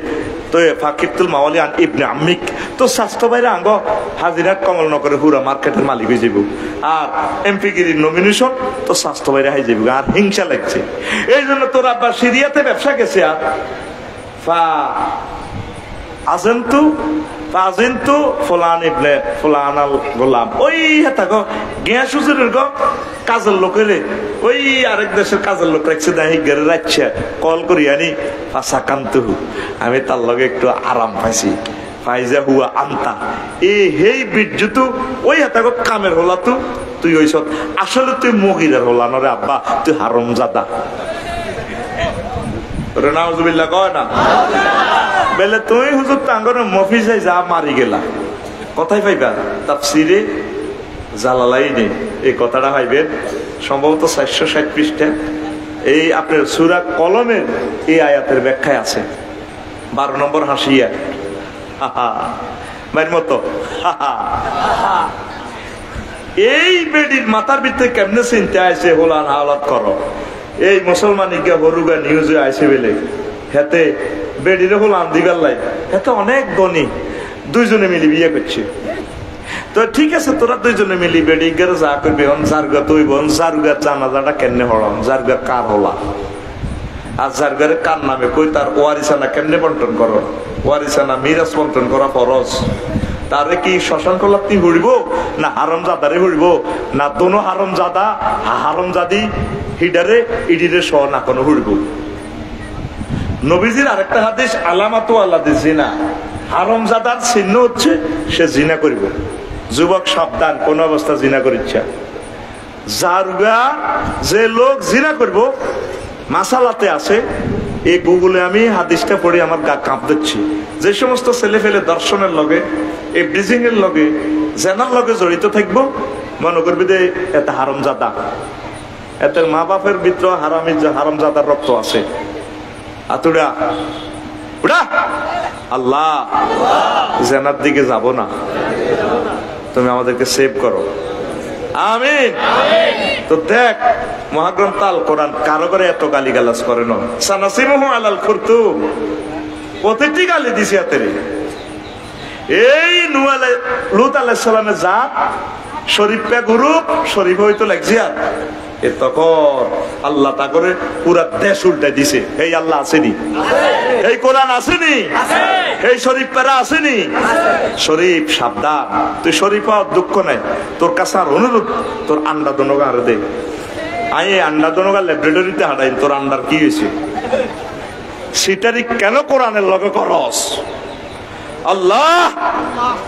তো ফাকিবতুল মাওয়ালি আন ইবনে আম্মিক, তো স্বাস্থ্য বাইরে আঙ্গ হাজিরাট কমলনগরে হুরা মার্কেটের মালিক হয়ে যাব, আর এমপি গিরির নমিনেশন তো স্বাস্থ্য বাইরে হয়ে যাবে, আর হিংসা লাগছে, এই জন্য তোর আব্বা সিরিয়াতে ব্যবসা গেছে, আর আজিন্তু ফুলান ইবনে ফুলান আল গোলাম, ওই হেতা গো গিয়া সুজুরের গো কাজের লোকেরে, ওই আরেক দেশের কাজের লোক রাখছে দাহি গেরে রাখছে, কল করি আনি ফাসাকান্তুহু, আমি তার লগে একটু আরাম পাইছি, ফাইজা হুয়া আন্তা, হেই বিদ্যুতু ওই হেতা গো কামের হলা তুই ওই সব, আসলে তুই মগিরের হলা নরে আব্বা, তুই হারামজাদা, নাউজুবিল্লাহ কয় না, বেলে তুই হুজুর টাঙ্গর মফিজে যা মারি গেলা, কথাই পাইবা তাফসিরে জালালাইনে এই কথাটা পাইবেন, সম্ভবত 460 পৃষ্ঠা, এই আপনার সূরা কলমের এই আয়াতের ব্যাখ্যায় আছে, 12 নম্বর হাসিয়া, মায়ের মতো এই বেডির মাথার ভিতরে কেমনে চিন্তা আছে হোলান হাওলাত করো, এই মুসলমানিকা হরুগা নিউজে আইসে বেলে হেতে বেডিরে হল আন্দিবার লাই, হেতে অনেক ধনী, দুইজনে মিলি বিয়ে করছে, তো ঠিক আছে তোরা দুইজনে মিলি বেডি গেলে যা করবি, জারগা তুই বোন জারগার জানাজাটা কেমনে হলাম, জারগা কার হলা, আর জারগারে কার নামে কই তার ওয়ারিসানা কেমনে বন্টন করো, ওয়ারিসানা মিরাজ বন্টন করা ফরজ, তারে কি শ্মশান কলাপতি হইব না হারামজাদারে হইব, না দোনো হারামজাদা হারামজাদি হিডারে ইডিরে সহ না কোনো হইব। নবীজির আরেকটা হাদিস আলামাতু আল্লাদি জিনা, হারামজাদার চিহ্ন হচ্ছে সে জিনা করিব, যুবক সাবধান কোন অবস্থা জিনা করিচ্ছে, জারগা যে লোক জিনা করব মাসালাতে আছে, এই গুগলে আমি হাদিসটা পড়ে আমার গা কাঁপ দিচ্ছি, যে সমস্ত ছেলে ফেলে দর্শনের লগে এই ব্রিজিং এর লগে জেনার লগে জড়িত থাকবো, মনে করবি যে এটা হারামজাদা, এদের মা বাপের ভিতর হারামজাদার রক্ত আছে, আতুড়া উড়া আল্লাহ জেনার দিকে যাব না, তুমি আমাদেরকে সেভ করো, আমিন। তো দেখ মহাগ্রন্থ আল কোরআন কারো করে এত গালিগালাজ করে না, সানাসিমুহু আলাল খুরতুম, প্রতিটি গালি দিছে এতেরে, এই লূত আলাইহিস সালামের জাত শরীফ পে গ্রুপ শরীফ হইতো লাগছে, আর তখন আল্লাহ তা করে পুরা দেশ উল্টাই দিছে, এই আল্লাহ আসেনি, এই কোরআন আসেনি, এই শরীফ পেরা আসেনি, শরীফ সাবধান, তুই শরীফ দুঃখ নাই, তোর কাছে আর অনুরোধ, তোর আন্ডা দনগা আর দে, আই আন্ডা দনগা ল্যাবরেটরিতে হাঁটাই, তোর আন্ডার কি হয়েছে, সেটারই কেন কোরআনের লগে করস, আল্লাহ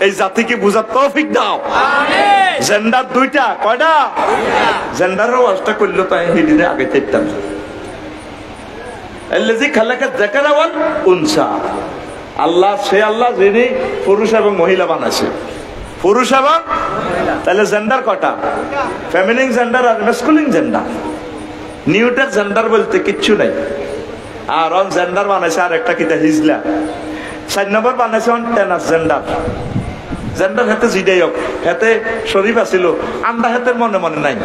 এই জাতিকে বুঝার তৌফিক দাও, জেন্ডার দুইটা কয়টা, জেন্ডারের ওয়াজটা করলো তাই হিদিনে আগে দেখতাম, আল্লাযী খালাকা যাকারা ওয়াল উনসা, আল্লাহ সে আল্লাহ যিনি পুরুষ এবং মহিলা বানাইছে, পুরুষ এবং তাহলে জেন্ডার কয়টা, ফেমিনিন জেন্ডার আর ম্যাসকুলিন জেন্ডার, নিউটার জেন্ডার বলতে কিচ্ছু নাই, আর অন জেন্ডার বানাইছে আর একটা কিতা হিজলা, 4 নম্বর বানাইছে অন ট্রান্সজেন্ডার, জেন্ডার হাতে জিডাই হোক, হাতে শরীফ আছিল, আন্ডা হাতের মনে মনে নাই,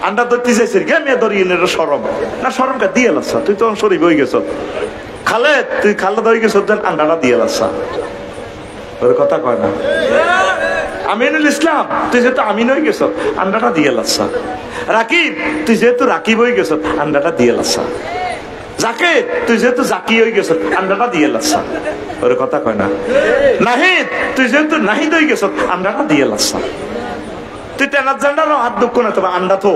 আন্ডা ধরতে চাইছে কে মেয়ে ধরিয়ে নে সরম না সরমটা দিয়ে লাসা তুই তো শরীফ হয়ে গেছ খালে তুই খালে ধরে গেছ আন্ডাটা দিয়ে লাসা ওর কথা কয় না আমিনুল ইসলাম তুই যেহেতু আমিন হয়ে গেছ আন্ডাটা দিয়ে লাসা রাকিব তুই যেহেতু রাকিব হয়ে গেছ আন্ডাটা দিয়ে লাসা জাকে তুই যেহেতু জাকি হয়ে গেছ আন্ডাটা দিয়ে লাসা ওর কথা কয় না নাহিদ তুই যেহেতু নাহিদ হয়ে গেছ আন্ডাটা দিয়ে লাসা তুই টেনার জান্ডারও হাত দুঃখ না তবে আন্ডা তো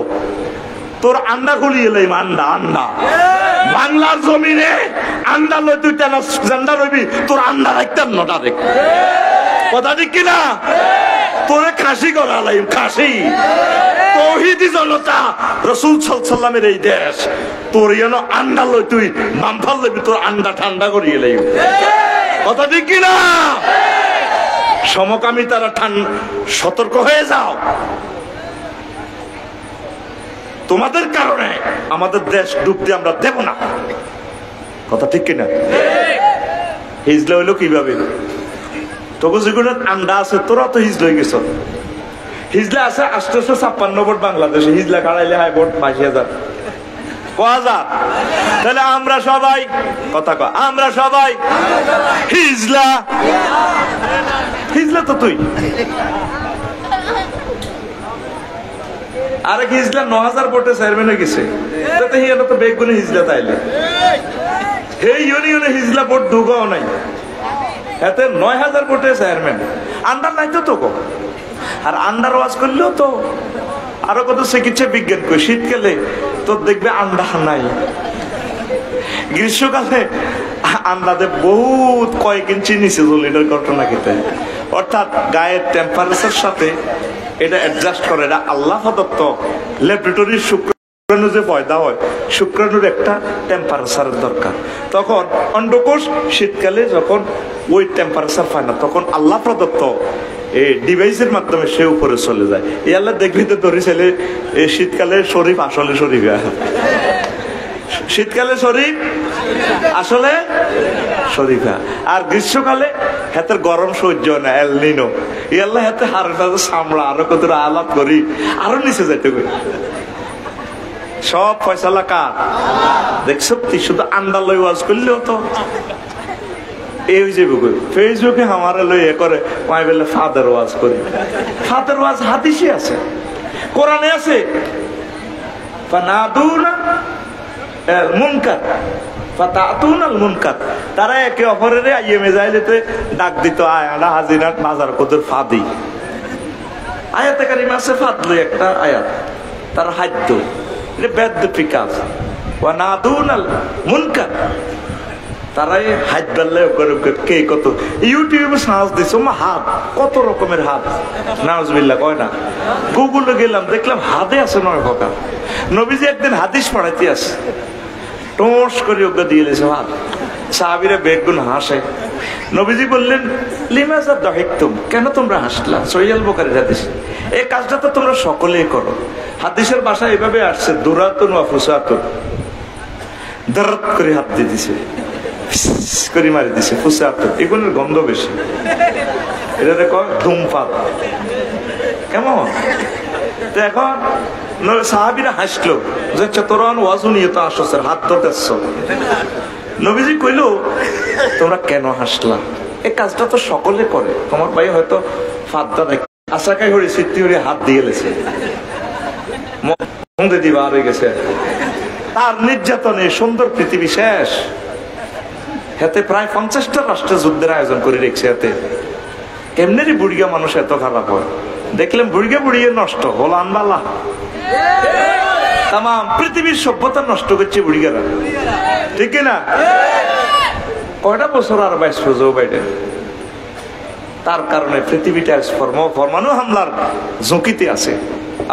তোর আন্ডা খুলি এলাম আন্ডা আন্ডা বাংলার জমিনে আন্ডা লই তুই টেনার জান্ডার হইবি তোর আন্ডা রাখতাম নটা দেখ কথা ঠিক কিনা তোরে খাসি করালাম খাসি তৌহিদি জনতা রাসূল সাল্লাল্লাহু আলাইহি সাল্লামের এই দেশ তোর যেন আন্ডা লই তুই বামফাল লইবি তোর আন্ডা ঠান্ডা করিয়ে লাইব কথা ঠিক কিনা সমকামী তারা সতর্ক হয়ে যাও তোমাদের কারণে আমাদের দেশ ডুবতে আমরা দেব না কথা ঠিক কিনা হিজলা হইলো কিভাবে তোকে যেগুলো আন্ডা আছে তোরা তো হিজলা হয়ে গেছ হিজলা আছে 856 ভোট বাংলাদেশে হিজলা কাড়াইলে হয় ভোট 22,000 কয়হাজার তাহলে আমরা সবাই কথা কয় আমরা সবাই হিজলা হিজলা তো তুই আরেক হিজলা 9,000 ভোটে চেয়ারম্যান হয়ে গেছে তাতে হিয়ানো তো বেগুনে হিজলা তাইলে এই ইউনিয়নে হিজলা ভোট ঢুকাও নাই এতে 9,000 ভোটে চেয়ারম্যান আন্ডার নাই তো তোকে আর আন্ডার ওয়াজ করলেও তো আরো কত চিকিৎসা বিজ্ঞান কই শীতকালে তোর দেখবে আন্ডা নাই গ্রীষ্মকালে আন্ডাতে বহুত কয়েক ইঞ্চি নিচে চলে এটার ঘটনা খেতে অর্থাৎ গায়ের টেম্পারেচার সাথে এটা অ্যাডজাস্ট করে এটা আল্লাহ প্রদত্ত ল্যাবরেটরির শুক্রাণু যে পয়দা হয় শুক্রাণুর একটা টেম্পারেচারের দরকার তখন অন্ডকোষ শীতকালে যখন ওই টেম্পারেচার পায় না তখন আল্লাহ প্রদত্ত এই ডিভাইসের মাধ্যমে সে উপরে চলে যায় এই আল্লাহ দেখবি তো ধরি ছেলে এই শীতকালে শরীফ আসলে শরীফ শীতকালে শরীফ আসলে শরীফা আর গ্রীষ্মকালে হাতের গরম সহ্য না এল নিনো এই আল্লাহ হাতে হারের সামলা আরো কত আলাপ করি আরো নিচে যাইতে করি সব ফয়সালা কার দেখছ তুই শুধু আন্ডা লই ওয়াজ করলেও তো এই যে ফেসবুকে আমারে লই এ করে পাই বলে ফাদার ওয়াজ করি ফাদার ওয়াজ হাদিসে আছে কোরআনে আছে ফানাদুনা আল মুনকার ফাতাতুনাল মুনকার তারা একে অপরের আইয়ে মেজাইলেতে ডাক দিত আয় আলা হাজিরাত বাজার কদর ফাদি আয়াতে কারিমা আছে ফাদলু একটা আয়াত তার হাদ্দ এটা বেদ ফিকাস ওয়া নাদুনাল মুনকার তারাই হাত বাড়লে কে কত ইউটিউবে সার্চ দিছো মা হাত কত রকমের হাত নাউজুবিল্লাহ কয় না গুগলে গেলাম দেখলাম হাতে আছে 9 প্রকার নবীজি একদিন হাদিস পড়াইতে আসে টোস করে ওকে দিয়ে দিয়েছে হাত সাহাবীরা বেগুন হাসে নবীজি বললেন লিমাজা দাহিকতুম কেন তোমরা হাসলা সহিহ বুখারীর হাদিস এই কাজটা তো তোমরা সকলেই করো হাদিসের ভাষা এভাবে আসছে দুরাতুন ওয়া ফুসাতুন দরদ করে হাত দিয়ে দিছে করে মারি দিছে ফুসাতুন এগুলোর গন্ধ বেশি এটাতে কয় ধূমপান কেমন তো এখন সাহাবীরা হাসলো যে তোরা ওয়াজ নিয়ে তো আসছ হাত ধরতেছ নবীজি কইল তোমরা কেন হাসলা এই কাজটা তো সকলে করে তোমার ভাই হয়তো ফাদ্দা দেখে আশাকাই হরি সিদ্ধি হরি হাত দিয়ে গেছে মন্দে দিবা হয়ে গেছে তার নির্যাতনে সুন্দর পৃথিবী শেষ হাতে প্রায় 50টা রাষ্ট্রে যুদ্ধের আয়োজন করে রেখেছে হাতে কেমনেরই বুড়িয়া মানুষ এত খারাপ হয় দেখলাম বুড়িয়া বুড়িয়ে নষ্ট হল আনবালা তাম পৃথিবীর সভ্যতা নষ্ট করছে বুড়িয়ারা ঠিক না কয়টা বছর আর 22 জো বাইডেন তার কারণে পৃথিবীটা পরমাণু হামলার ঝুঁকিতে আছে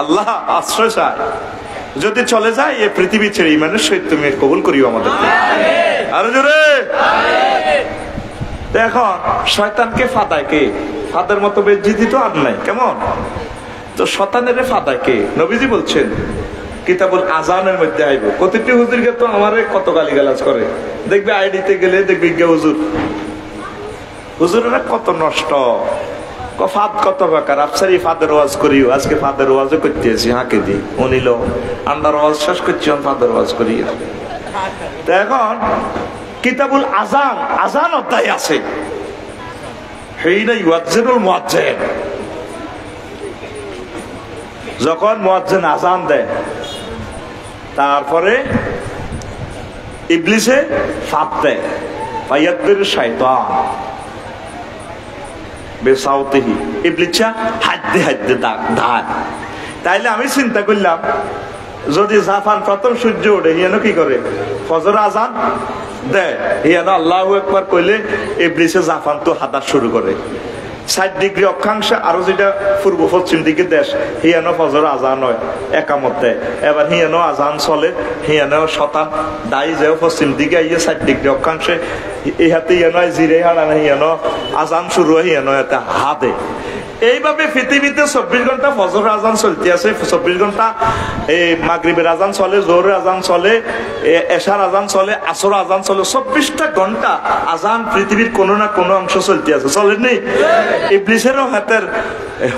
আল্লাহ আশ্রয় চায় যদি চলে যায় এই পৃথিবী ছেড়ে ইমানের সহিত তুমি কবুল করিও আমাদেরকে আরো জোরে দেখো শয়তানকে ফাদায় কে ফাদার মতো বেজ্জিতি তো আর নাই কেমন তো শয়তানের ফাদায় কে নবীজি বলছেন কিতাবুল আজানের মধ্যে আইব প্রতিটি হুজুরকে তো আমারে কত গালিগালাজ করে দেখবে আইডিতে গেলে দেখবি হুজুর হুজুরেরা কত নষ্ট ফাদ কত প্রকার, আফসারি ফাদের ওয়াজ করিও, আজকে ফাদের ওয়াজও করতে আছি হাঁকে দি উনিল আন্ডার ওয়াজ শেষ করছি, ফাদের ওয়াজ করি। তো এখন কিতাবুল আজান, আজান অধ্যায় আছে, যখন মুয়াজ্জিন আজান দেয় তারপরে ইবলিসে ফাঁদ দেয়, ফায়াদ্দির শাইতান বেসাউতিহি, ইবলিসা হাদ্দে হাদ্দে ধার। তাইলে আমি চিন্তা করলাম যদি জাফান প্রথম সূর্য ওঠে হিয়ানো কি করে, ফজর আজান দেয়, হিয়ানো আল্লাহু আকবার কইলে ইবলিসে জাফান তো হাঁটা শুরু করে। 60 ডিগ্রি অক্ষাংশে আরো যেটা পূর্ব পশ্চিম দিকে দেশ, হিয়ানো ফজর আজান হয়, একামত দেয়। এবার হিয়ানো আজান চলে, হিয়ানো শতান দায়ী যায় পশ্চিম দিকে আইয়ে 60 ডিগ্রি অক্ষাংশে, ইহাতে হিয়ানো জিরে হারানো, হিয়ানো আজান শুরু হয়, হিয়ানো এতে হাতে। এইভাবে পৃথিবীতে 24 ঘন্টা ফজর আজান চলতে আছে, 24 ঘন্টা এই মাগরিবের আজান চলে, জোহরের আজান চলে, এশার আজান চলে, আসর আজান চলে, 24টা ঘন্টা আজান পৃথিবীর কোনো না কোনো অংশ চলতে আছে, চলেনি? ইবলিসেরও হাতের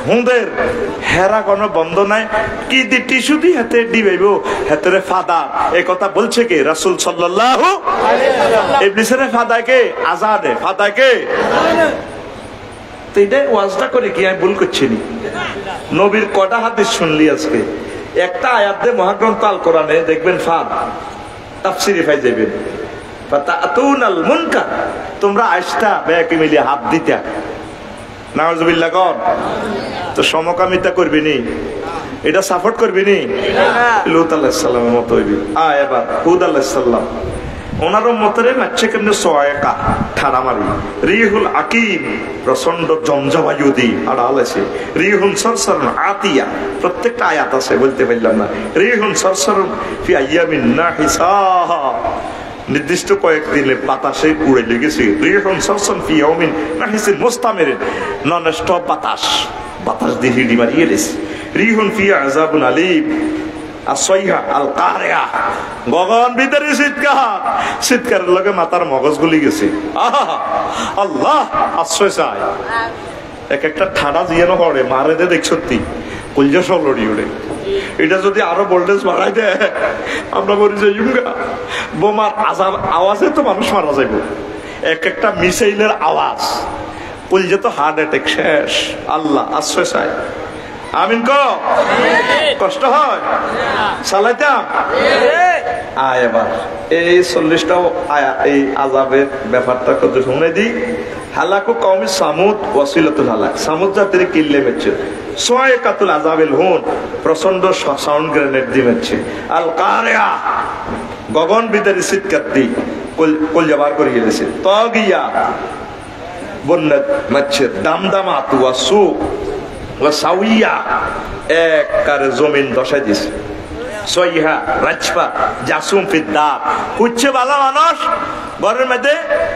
হুঁদের হেরা কোনো বন্ধ নাই, কি দি টিস্যু দি হাতে দিবেব হাতের ফাদা, এই কথা বলছে কে? রাসূল সাল্লাল্লাহু আলাইহি ওয়াসাল্লাম। ইবলিসের ফাদা কে? আজানে। ফাদা কে? ওয়াজটা করে কি আমি ভুল করছি? নবীর কটা হাদিস শুনলি আজকে? একটা আয়াত দিয়ে মহাগ্রন্থ আল কোরআনে দেখবেন ফাদ তাফসিরে পাই যাবেন, ফাতাতুনাল মুনকার, তোমরা আইসতা বেয়াকে মিলিয়ে হাত দিতা, নাউজুবিল্লাহ কর। তো সমকামিতা করবি নি, এটা সাপোর্ট করবি নি? লূত আলাইহিস সালামের মত হইবি। এবার হুদ আলাইহিস সালাম ওনারও মতরে মাচ্ছে কেমনে সোয়াকা ঠাড়া মারি, রিহুল আকিম প্রচন্ড জমজমায়ু দি আড়াল আছে, রিহুন সরসরন আতিয়া, প্রত্যেকটা আয়াত আছে বলতে পারলাম না। রিহুন সরসরন ফি আইয়ামিন নাহিসাহ, নির্দিষ্ট কয়েকদিনে বাতাসে উড়ে লেগেছে। রিহুন সরসরন ফি ইয়াউমিন নাহিসিন মুস্তামির, নন স্টপ বাতাস, বাতাস দিয়ে হিডি মারিয়ে দিয়েছে। রিহুন ফি আযাবুন আলীম, গগন ভিতরে চিৎকার, চিৎকারের লগে মাথার মগজ গুলি গেছে। আল্লাহ আশ্রয় চায়, এক একটা ঠাডা জিয়ানো করে মারে দে, দেখ সত্যি কলজা সব লড়ি ওড়ে। এটা যদি আরো ভোল্টেজ বাড়াই দেয় আমরা বলি যে বোমার আওয়াজে তো মানুষ মারা যাইব, এক একটা মিসাইলের আওয়াজ, কলজা তো হার্ট অ্যাটাক শেষ। আল্লাহ আশ্রয় চায়। আমিন কর। কষ্ট হয় চালাইতাম। এবার এই 40টাও এই আযাবের ব্যাপারটা কত শুনে দিই। হালাকু কওমি সামুদ ওয়াসিলাতুল হালাক, সামুদ জাতির কিল্লে মেচ্ছে, সোয়াইকাতুল আযাবিল হুন, প্রচন্ড সাউন্ড গ্রেনেড দিয়ে মেচ্ছে। আল কারিয়া, গগন বিদারি চিৎকার দি কল যাবার করে গেছে। তগিয়া বন্যাত মাচ্ছে, দামদামাত ওয়াসু সাউইয়া, এক কারে জমিন দশাই দিছে। সইহা রাজপা জাসুম ফিদ্দা, উচ্ছে বালা মানুষ ঘরের মধ্যে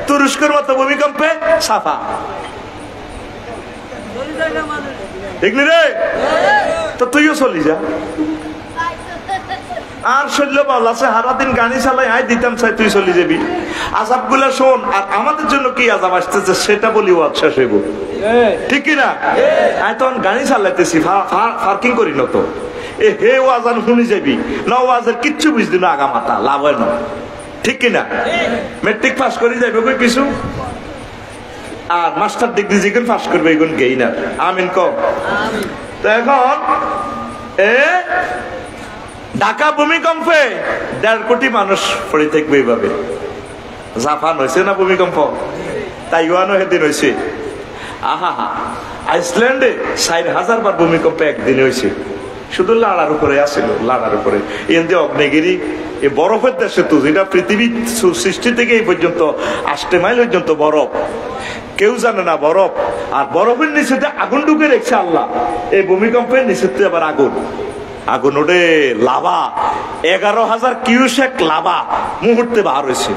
তুরস্কের মতো ভূমিকম্পে সাফা। দেখলি রে? তো তুইও চলি যা। আর শৈল্য বল আছে সারাদিন গাড়ি চালাই, আয় দিতাম চাই, তুই চলি যাবি। আজাব গুলা শোন, আর আমাদের জন্য কি আজাব আসতেছে সেটা বলি ওয়াজ শেষ হইব, ঠিক কিনা? আয় তখন গাড়ি চালাইতেছি, পার্কিং করি না তো, হে ওয়াজান শুনি যাবি না, ওয়াজের কিচ্ছু বুঝলি না, আগা মাথা লাভ হয় না, ঠিক কিনা? মেট্রিক পাস করে যাবে কই কিছু, আর মাস্টার ডিগ্রি যেখানে পাস করবে এখন গেইনার। আমিন কম। তো এখন ঢাকা ভূমিকম্পে 1.5 কোটি মানুষ পড়ে থাকবে এইভাবে। জাপান হয়েছে না ভূমিকম্প, তাইওয়ানও সেদিন হয়েছে। আইসল্যান্ডে 4000 বার ভূমিকম্প একদিনে হয়েছে, শুধু লাড়ার উপরে আসছিল, লাড়ার উপরে। এমনি অগ্নেগিরি, এই বরফের দেশে তো, যেটা পৃথিবীর সৃষ্টি থেকে এই পর্যন্ত 8 মাইল পর্যন্ত বরফ, কেউ জানে না বরফ। আর বরফের নিচে আগুন ঢুকে রেখেছে আল্লাহ, এই ভূমিকম্পের নিচে আবার আগুন, আগুন ওঠে, লাভা 11,000 কিউসেক লাভা মুহূর্তে বার হয়েছে।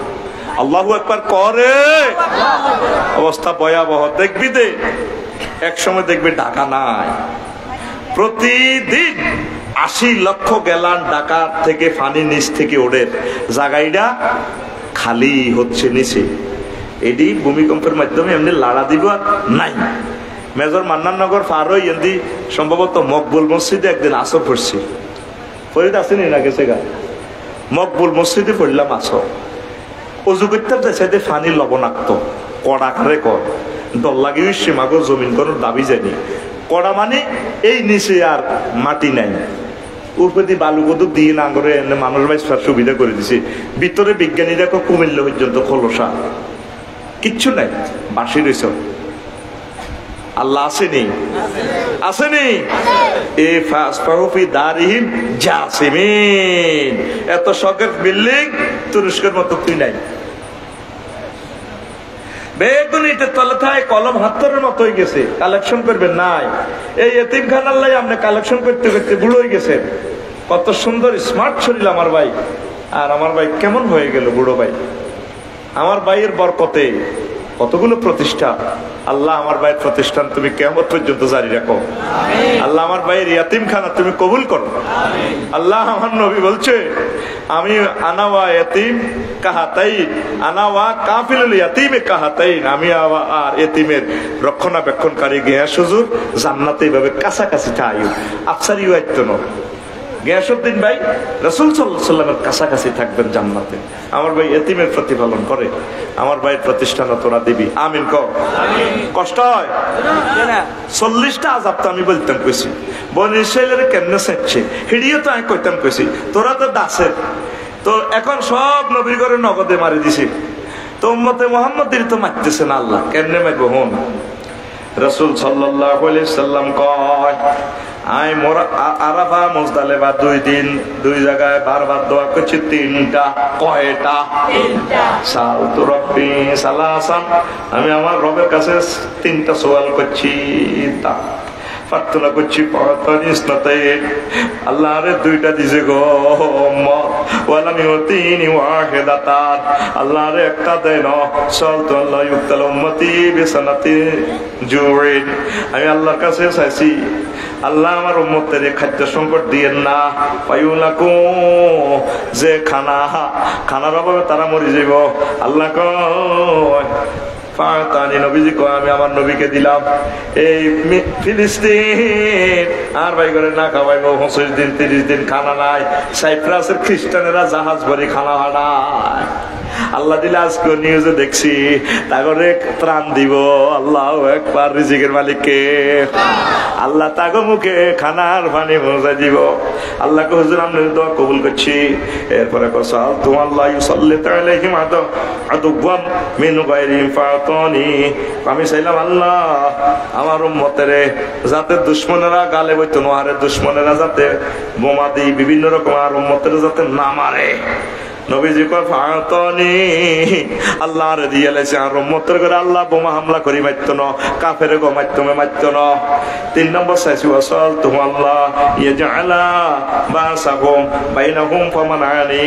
আল্লাহু আকবার করে, অবস্থা ভয়াবহ। দেখবি দে, এক সময় দেখবি ঢাকা নাই, প্রতিদিন 80 লক্ষ গ্যালান ঢাকা থেকে পানি নিচ থেকে ওঠে, জায়গাটা খালি হচ্ছে নিচে। এটি ভূমিকম্পের মাধ্যমে এমনি লাড়া দিব আর নাই। মেজর মান্নাননগর পার হই এদি সম্ভবত মকবুল মসজিদে একদিন আসর পড়ছি, ফরিদ আসেনি না গেছে গা, মকবুল মসজিদে পড়লাম আসর। অজু করতে চাইতে ফানি লবণাক্ত কড়া খারে কর দল লাগে সীমাগো জমিন কোন দাবি যায়নি। কড়া মানে এই নিচে আর মাটি নাই, উপরে বালু কদু দিয়ে না করে মানুষ বাইসার সুবিধা করে দিছে। ভিতরে বিজ্ঞানীরা কুমিল্লা পর্যন্ত খোলসা, কিচ্ছু নাই, বাসি রয়েছ। আল্লাহ আসেনি, আসেনি। এত শখের বিল্ডিং তুরস্কের মতো তুই নাই। বেগুনিতে তলে থায় কলম হাতের মতো হয়ে গেছে, কালেকশন করবেন নাই। এই এতিমখানার লাই আপনি কালেকশন করতে করতে বুড়ো হয়ে গেছেন। কত সুন্দর স্মার্ট শরীর আমার ভাই, আর আমার ভাই কেমন হয়ে গেল বুড়ো ভাই। আমার ভাইয়ের বরকতে কতগুলো প্রতিষ্ঠান, আল্লাহ আমার ভাইয়ের প্রতিষ্ঠান তুমি কিয়ামত পর্যন্ত জারি রাখো। আল্লাহ আমার ভাইয়ের ইয়াতিমখানা তুমি কবুল করো। আল্লাহ আমার নবী বলছে, আমি আনাওয়া ইয়াতিম কাহাতাইন, আনাওয়া কাফিলুল ইয়াতিমে কাহাতাইন, আমি আর ইয়াতিমের রক্ষণাবেক্ষণকারী গিয়াস হুজুর জান্নাতে এইভাবে কাছাকাছি থাকি। আফসারি ওয়াইত না গিয়াসউদ্দিন ভাই রাসূল সাল্লাল্লাহু আলাইহি ওয়াসাল্লামের কাছাকাছি থাকবেন জান্নাতে। আমার ভাই এতিমের প্রতিপালন করে, আমার ভাইয়ের প্রতিষ্ঠানে তোরা দিবি। আমিন কও। কষ্ট হয় 40টা আযাব তো আমি বলতাম কইছি, বনি ইসরাইলের কেমনে সেচ্ছে হিডিও তো আমি কইতাম কইছি, তোরা তো দাসের। তো এখন সব নবীর ঘরে নগদে মারি দিছি, তো উম্মতে মুহাম্মদের তো মারতেছে না আল্লাহ, কেমনে মারবো? হন রাসূল সাল্লাল্লাহু আলাইহি সাল্লাম কয়, আই মোরা আরাফা মুজদালিফা 2 দিন 2 জায়গায় বারবার দোয়া করছি, 3টা। কয়টা? 3টা। সালতু রব্বি সালাসান, আমি আমার রবের কাছে 3টা সওয়াল করছি, তা প্রার্থনা করছি। আল্লাহ রে 2টা দিছে গো উম্মত, ওয়ালাম ইউতিনি ওয়াহিদাতান, আল্লাহ রে একটা দেন। সালতু আল্লাহ ইউতাল উম্মতি বিসানাতি জুরিন, আমি আল্লাহর কাছে চাইছি আল্লাহ আমার উম্মতের খাদ্য সংকট দিয়েন না। পাইউলাকু, যে খানার অভাবে তারা মরে যাইব। আল্লাহ কয় ফাতানি, নবীজি কয় আমি আমার নবীকে দিলাম এই ফিলিস্তিন, আর ভাই করে না খাওয়াইবো 25 দিন 30 দিন খানা নাই। সাইপ্রাসের খ্রিস্টানেরা জাহাজ ভরি খানা হারায়। আল্লাহ দিলে আজকে নিউজে দেখছি তাগরে ত্রাণ দিব। আল্লাহ একবার রিজিকের মালিককে আল্লাহ তাগো মুখে খানার পানি পৌঁছে দিব। আল্লাহকে হুজুর আপনার দোয়া কবুল করছি। এরপরে কসাল তুমাল্লাহ ইউসাল্লিতু আলাইহিম আদুওয়াম মিন গায়রিহিম ফাতানি, আমি চাইলাম আল্লাহ আমার উম্মতের যাতে দুশমনেরা গালে বইতো নোয়ারে, দুশমনেরা যাতে বোমা দিই বিভিন্ন রকম, আর উম্মতের যাতে না মারে। নবীজি কয় ফাতানি, আল্লাহ রে দিয়ে লেছে আর উম্মতের করে আল্লাহ বোমা হামলা করি মারত না, কাফেরে গো মারতমে মারত না। 3 নম্বর চাইছি ওয়াসাল তুমাল্লাহ ইয়াজআলা বাসাহুম বাইনাহুম ফামানানি,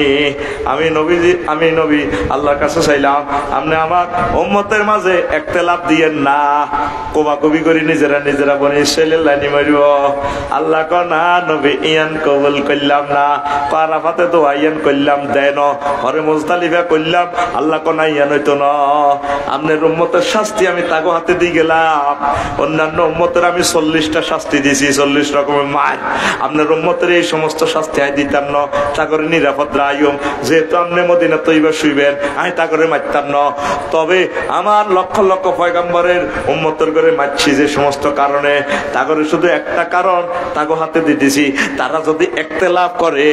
আমি নবী আল্লাহর কাছে চাইলাম আপনি আমার উম্মতের মাঝে ইখতিলাফ দিয়েন না, কোবাকবি করি নিজেরা বনি ইসরাইলের লাইনি মারিব। আল্লাহ কয় না নবী, ইয়ান কবুল করলাম না। আরাফাতে তো আয়ান করলাম দেন, ঘরে মুজদালিফা করলাম, আল্লাহ কয় না ইয়ান হইতো না। আপনার উম্মতের শাস্তি আমি তাগো হাতে দিয়ে গেলাম। অন্যান্য উম্মতের আমি 40টা শাস্তি দিয়েছি, 40 রকমের মার। আপনার উম্মতের এই সমস্ত শাস্তি আই দিতাম না, তাগরে নিরাপদ রাইম। যেহেতু আপনি মদিনা তৈবা শুইবেন, আমি তাগরে মারতাম না। তবে আমার লক্ষ লক্ষ পয়গম্বরের উম্মতের করে মারছি যে সমস্ত কারণে, তাগরে শুধু একটা কারণ তাগো হাতে দিতেছি, তারা যদি ইখতিলাফ করে,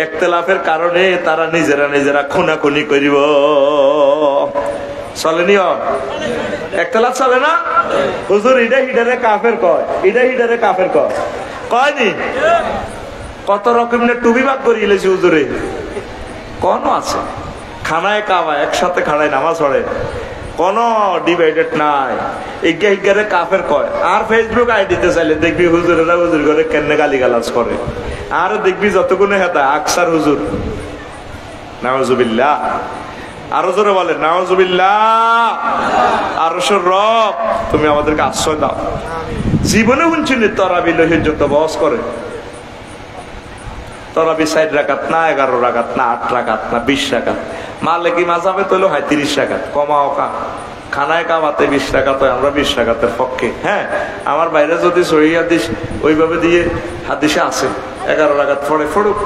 ইখতিলাফের কারণে তারা নিজেরা খুনাখুনি করিব। চলেনিও ইখতিলাফ চলে না? হুজুর ইডা হিডারে কাফের কয়, ইডা হিডারে কাফের কয়নি? কত রকমের টুবি ভাগ করিয়ে লেছি হুজুরে, কোন আছে খানায় কাবা একসাথে খানায় নামাজ পড়ে, কোন ডিভাইডেড নাই। ইজ্ঞারে কাফের কয়। আর ফেসবুক আইডিতে চাইলে দেখবি হুজুরেরা হুজুর করে কেনে গালিগালাজ করে, আর দেখবি যতগুলো হেতা আকসার হুজুর। নাউজুবিল্লাহ, আরো জোরে বলে নাউজুবিল্লাহ। আরশের রব তুমি আমাদেরকে আশ্রয় দাও। জীবনে শুনছিনি তরাবি লহির যত বস করে, তরাবি 4 রাকাত না 11 রাকাত না 8 রাকাত না 20 রাকাত, মালিকি মাযহাবে তো হলো 30 রাকাত। কমাও কা খানায় কাবাতে 20 রাকাত হয়, আমরা 20 রাকাতের পক্ষে। হ্যাঁ, আমার বাইরে যদি সহিহ হাদিস ওইভাবে দিয়ে হাদিসে আছে 11 রাকাত পড়ে পড়ুক।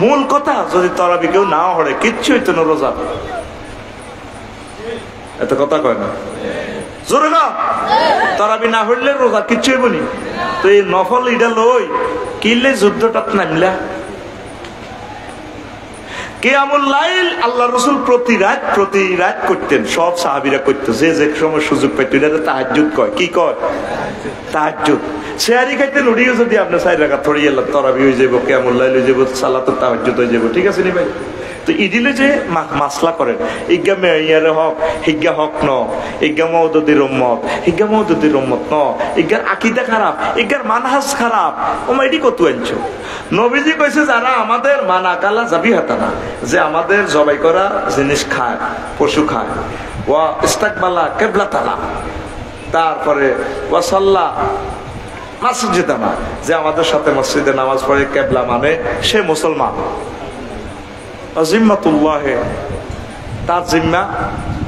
মূল কথা যদি তারাবি কেউ না হরে কিচ্ছু হইতো না রোজা। এত কথা কয় না জোরে না, তারাবি না হইলে রোজা কিচ্ছু হইব নি। তো এই নফল ইডা লই কিনলে যুদ্ধটা নামলা। কিয়ামুল লাইল আল্লাহ রাসূল প্রতি রাত করতেন, সব সাহাবীরা করতো, যে যে সময় সুযোগ পাইত। এটা তাহাজ্জুদ কয়। কি কয়? তাহাজ্জুদ। সেহারি খাইতেন, উড়িও যদি আপনি 4 রাকাত পড়ি আল্লাহ তারাবি হয়ে যাব, কিয়ামুল লাইল হয়ে যাব, সালাতুত তাহাজ্জুদ হয়ে যাব। ঠিক আছে নি ভাই? তো ইদিলে যে মাসলা করেন ইজ্ঞা মেয়ারে হক হিজ্ঞা হক ন, ইজ্ঞা মওদুদির উম্মত হিজ্ঞা মওদুদির উম্মত ন, ইজ্ঞার আকীদা খারাপ, ইজ্ঞার মানহাজ খারাপ। ওমা এডি কত আনছো? নবীজি কইছে যারা আমাদের মানাকালা জাবিহাতানা, যে আমাদের জবাই করা জিনিস খায়, পশু খায়, ওয়া ইস্তাকবালা কিবলাতানা, তারপরে ওয়া সাল্লা মাসজিদানা, যে আমাদের সাথে মসজিদে নামাজ পড়ে কিবলা মানে সে মুসলমান। জিম্মাতুল্লাহ, তার জিম্মা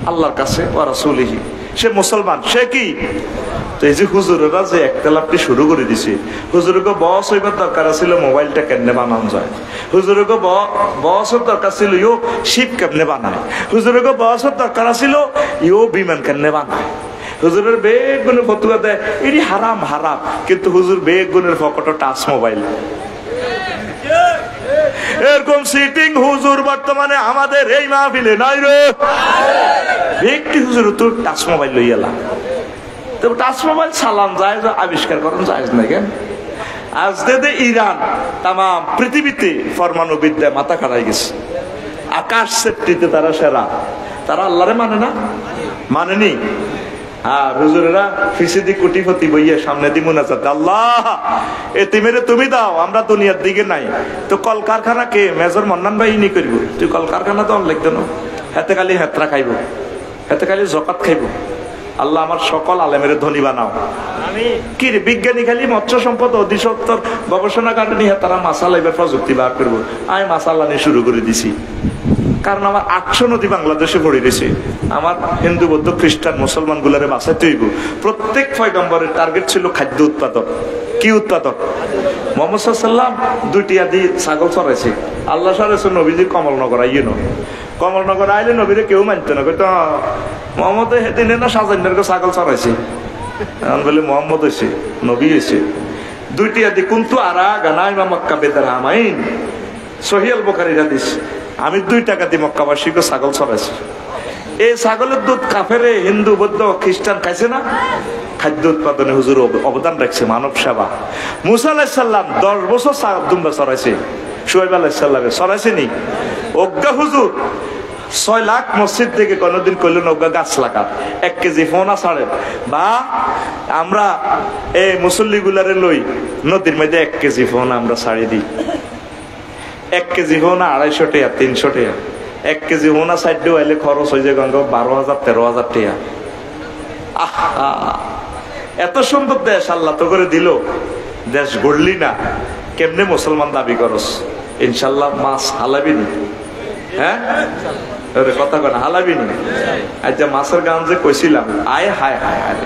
আল্লাহর কাছে, ওয়া রাসূলিহি, সে মুসলমান। সে কি? তো এই যে হুজুরেরা যে একতলাপটি শুরু করে দিছে, হুজুরকে বস হইবার দরকার ছিল মোবাইলটা কেমনে বানানো যায়, হুজুরকে বসের দরকার ছিল ইও শিপ কেমনে বানায়, হুজুরকে বসের দরকার ছিল ইও বিমান কেমনে বানায়। হুজুরের বেগ গুণের ফতুয়া দেয় এটি হারাম হারাম, কিন্তু হুজুর বেগ গুণের ফকট টাচ মোবাইল। এরকম সিটিং হুজুর বর্তমানে আমাদের এই মাহফিলে নাই রে। ব্যক্তি হুজুর তো টাচ মোবাইল লইয়ালা, তো টাচ মোবাইল চালান যায়, আবিষ্কার করেন যায় না কেন? আজ দে ইরান তাম পৃথিবীতে পরমাণু বিদ্যায় মাথা খাড়াই গেছে, আকাশ সেফটিতে তারা সেরা। তারা আল্লাহরে মানে না, মানেনি। আর হুজুরেরা ফিসিদি কোটিপতি বইয়ে সামনে দি মুনাজাত, আল্লাহ এতিমেরে তুমি দাও, আমরা দুনিয়ার দিকে নাই। তো কলকারখানা কে মেজর মন্নান ভাই নি করব? তুই কলকারখানা তো লিখতে না, হাতে খালি হেতরা খাইব, হাতে খালি জকাত খাইব। আল্লাহ আমার সকল আলেমের ধনী বানাও। কি রে বিজ্ঞানী খালি মৎস্য সম্পদ অধিদপ্তর গবেষণা কারণে তারা মাসালা এবার প্রযুক্তি বার করবো। আমি মাসালা নিয়ে শুরু করে দিছি, কারণ আমার 800 নদী বাংলাদেশে পড়ে গেছে। আমার হিন্দু বৌদ্ধ খ্রিস্টান মুসলমান গুলারে বাঁচাইতে হইব। প্রত্যেক পয়গম্বরের টার্গেট ছিল খাদ্য উৎপাদন। কি উৎপাদন? মুহাম্মদ সাল্লাল্লাহু আলাইহি ওয়াসাল্লাম 2টি আদি ছাগল চড়াইছে। আল্লাহ সাল্লাল্লাহু নবীজি কমলনগর আইয়েন, কমলনগর আইলে নবীরে কেউ মানতো না, কইতো মোহাম্মদ সেদিনে না সাজান্নের ছাগল চড়াইছে। এখন বলে মোহাম্মদ হয়েছে, নবী হয়েছে। 2টি আদি কিন্তু আরা গানা ইমাম মক্কা বেদার হামাইন সহিহ আল বুখারীর হাদিস। আমি 2 টাকা দিয়ে মক্কাবাসীকে ছাগল চড়াইছি। এই ছাগলের দুধ কাফেরে হিন্দু বৌদ্ধ খ্রিস্টান খাইছে না? খাদ্য উৎপাদনে হুজুর অবদান রাখছে, মানব সেবা। মুসা আলাইহিস সালাম 10 বছর দুম্বা চড়াইছে, শুআয়ব আলাইহিস সালামে চড়াইছে নি? অজ্ঞা হুজুর 6 লাখ মসজিদ থেকে কোনদিন কইলেন অজ্ঞা গাছ লাগাত 1 কেজি ফোনা ছাড়েন, বা আমরা এই মুসল্লি গুলারে লই নদীর মধ্যে 1 কেজি ফোন আমরা ছাড়ি দিই। 1 কেজি হোনা 250 টাকা 300 টাকা। 1 কেজি হোনা সাইড হইলে খরচ হয়ে যায় গঙ্গা 12,000-13,000 টাকা। আহা, এত সুন্দর দেশ আল্লাহ তো করে দিল, দেশ গড়লি না, কেমনে মুসলমান দাবি করস? ইনশাল্লাহ মাছ হালাবি নি? হ্যাঁ কথা কয় না, হালাবি নি? আচ্ছা মাছের গান যে কইছিলাম, আয় হায় হায় হায়,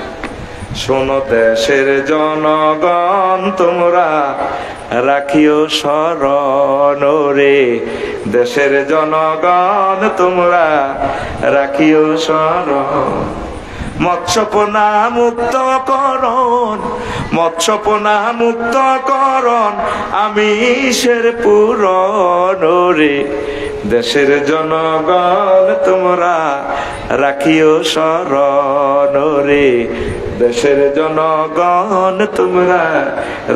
শোনো দেশের জনগণ তোমরা রাখিও স্মরণ রে, দেশের জনগণ তোমরা রাখিও স্মরণ। মৎস্যপনা মুক্ত করণ, মৎস্যপনা মুক্ত করণ আমিষের পূরণ রে, দেশের জনগণ তোমরা রাখিও স্মরণ রে, দেশের জনগণ তোমরা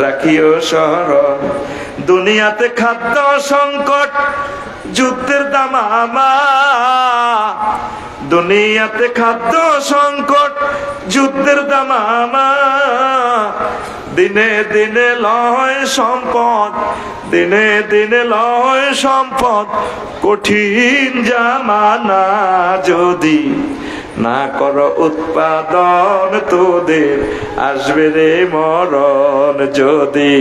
রাখিও স্মরণ। দুনিয়াতে খাদ্য সংকট যুদ্ধের দামামা, দুনিয়াতে খাদ্য সংকট যুদ্ধের দামামা, দিনে দিনে লয় সম্পদ, দিনে দিনে লয় সম্পদ, কঠিন জামানা যদি না কর উৎপাদন তোদের আসবে রে মরণ, যদি